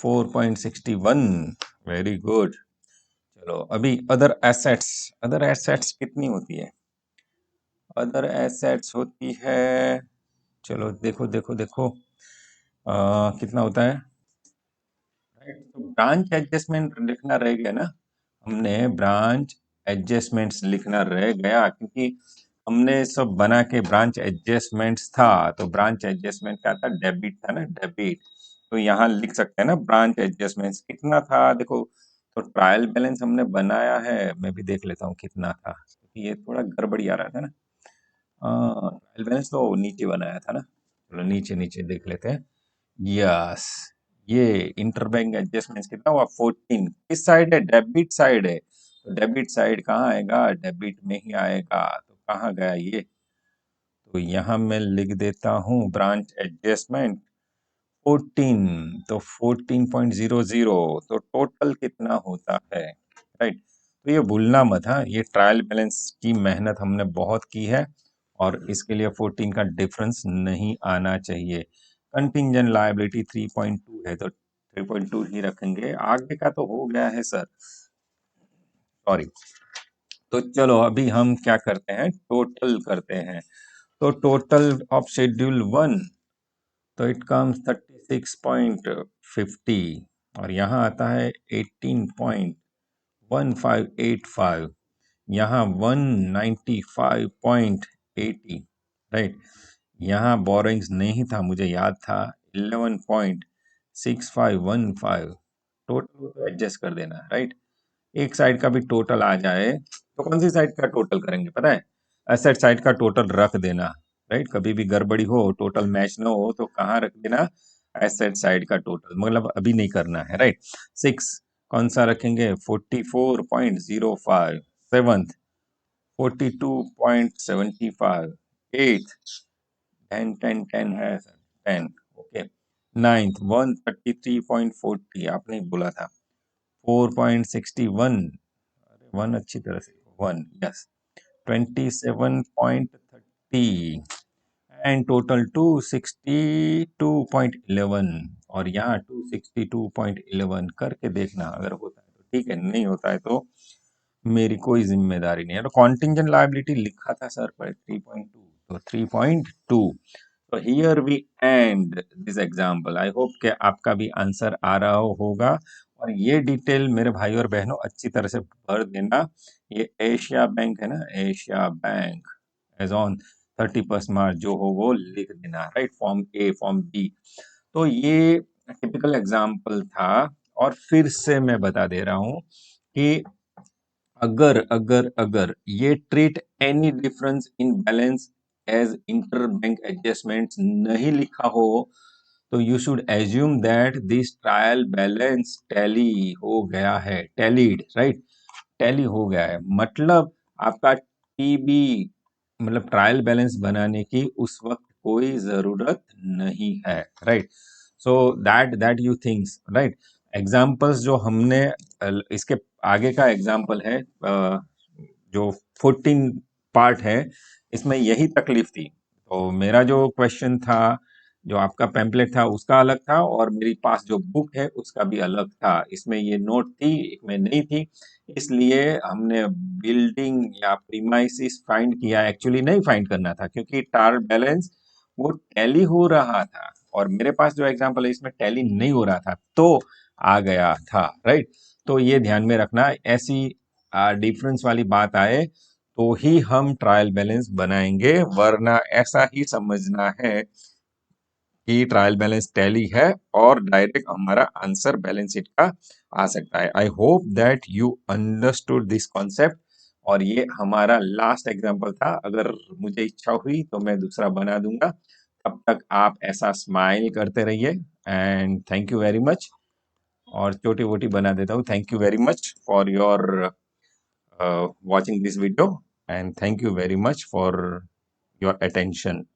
4.61, वेरी गुड। चलो अभी अदर एसेट्स कितनी होती है? अदर एसेट्स होती है, चलो देखो देखो देखो, कितना होता है, राइट। तो ब्रांच एडजस्टमेंट लिखना रह गया ना, हमने ब्रांच एडजस्टमेंट्स लिखना रह गया क्योंकि हमने सब बना के ब्रांच एडजस्टमेंट्स था, तो ब्रांच एडजस्टमेंट क्या था, डेबिट था ना, डेबिट। तो यहाँ लिख सकते हैं ना ब्रांच एडजस्टमेंट्स कितना था, देखो। तो ट्रायल बैलेंस हमने बनाया है, मैं भी देख लेता हूँ कितना था क्योंकि ये थोड़ा गड़बड़ी आ रहा था ना। ट्रायल बैलेंस तो नीचे बनाया था ना, चलो नीचे नीचे देख लेते हैं। यस, ये इंटरबैंक एडजस्टमेंट कितना हुआ 14। किस साइड है, डेबिट साइड है, तो डेबिट साइड कहाँ आएगा, डेबिट में ही आएगा। तो कहाँ गया ये, तो यहाँ मैं लिख देता हूँ ब्रांच एडजस्टमेंट 14, तो 14.00, तो टोटल कितना होता है, राइट। तो ये भूलना मत, हाँ, ये ट्रायल बैलेंस की मेहनत हमने बहुत की है और इसके लिए 14 का डिफरेंस नहीं आना चाहिए। कंटिंजेंट लायबिलिटी 3.2 है तो 3.2 ही रखेंगे, आगे का तो हो गया है सर, सॉरी। तो चलो अभी हम क्या करते हैं, टोटल करते हैं। तो टोटल ऑफ शेड्यूल 1, तो इट कम्स 36.50 और यहाँ आता है 18.1585, यहाँ 195.80, राइट। यहाँ बोरिंग्स नहीं था, मुझे याद था 11.6515, टोटल को एडजस्ट कर देना, राइट। एक साइड का भी टोटल आ जाए तो कौन सी साइड का टोटल करेंगे पता है, एसेट साइड का टोटल रख देना, राइट। कभी भी गड़बड़ी हो, टोटल मैच ना हो तो कहाँ रख देना, एसेट साइड का टोटल, मतलब अभी नहीं करना है, राइट। 6 कौन सा रखेंगे, 44.05, 7th 42.75, 8th 10 है सर, 10, ओके। 9th 133.40, आपने बोला था 4.61, वन अच्छी तरह से 1, यस। 27.30 एंड टोटल 262.11 और यहाँ 262.11 करके देखना, अगर होता है तो ठीक है, नहीं होता है तो मेरी कोई जिम्मेदारी नहीं है। तो कॉन्टिंजेंट लायबिलिटी लिखा था सर पर 3.2, तो 3.2। तो here we end this example. I hope कि आपका भी आंसर आ रहा होगा। और ये डिटेल मेरे भाई और बहनों अच्छी तरह से भर देना। ये एशिया बैंक है ना, एशिया बैंक एज ऑन 31 मार्च जो हो वो लिख देना, राइट। फॉर्म ए, फॉर्म बी। तो ये टिपिकल एग्जाम्पल था। और फिर से मैं बता दे रहा हूं कि अगर अगर अगर ये treat any difference in balance as inter bank adjustment नहीं लिखा हो, तो you should assume that this trial balance tally हो गया है, टैलीड, राइट, टैली हो गया है। मतलब आपका टीबी मतलब ट्रायल बैलेंस बनाने की उस वक्त कोई जरूरत नहीं है, right. So that that you thinks, right. Examples जो हमने इसके आगे का एग्जाम्पल है, जो 14 पार्ट है, इसमें यही तकलीफ थी। तो मेरा जो क्वेश्चन था, जो आपका पैम्पलेट था उसका अलग था, और मेरे पास जो बुक है उसका भी अलग था। इसमें ये नोट थी, एक में नहीं थी। इसलिए हमने बिल्डिंग या प्रीमाइसिस फाइंड किया, एक्चुअली नहीं फाइंड करना था क्योंकि टार बैलेंस वो टैली हो रहा था, और मेरे पास जो एग्जांपल है इसमें टैली नहीं हो रहा था, तो आ गया था, राइट। तो ये ध्यान में रखना, ऐसी डिफरेंस वाली बात आए तो ही हम ट्रायल बैलेंस बनाएंगे, वरना ऐसा ही समझना है कि ट्रायल बैलेंस टैली है और डायरेक्ट हमारा आंसर बैलेंस शीट का आ सकता है। I hope that you understood this concept. और ये हमारा लास्ट एग्जांपल था। अगर मुझे इच्छा हुई तो मैं दूसरा बना दूंगा। तब तक आप ऐसा स्माइल करते रहिए, and thank you very much. और छोटी वोटी बना देता हूँ। Thank you very much for your watching this video, and thank you very much for your attention.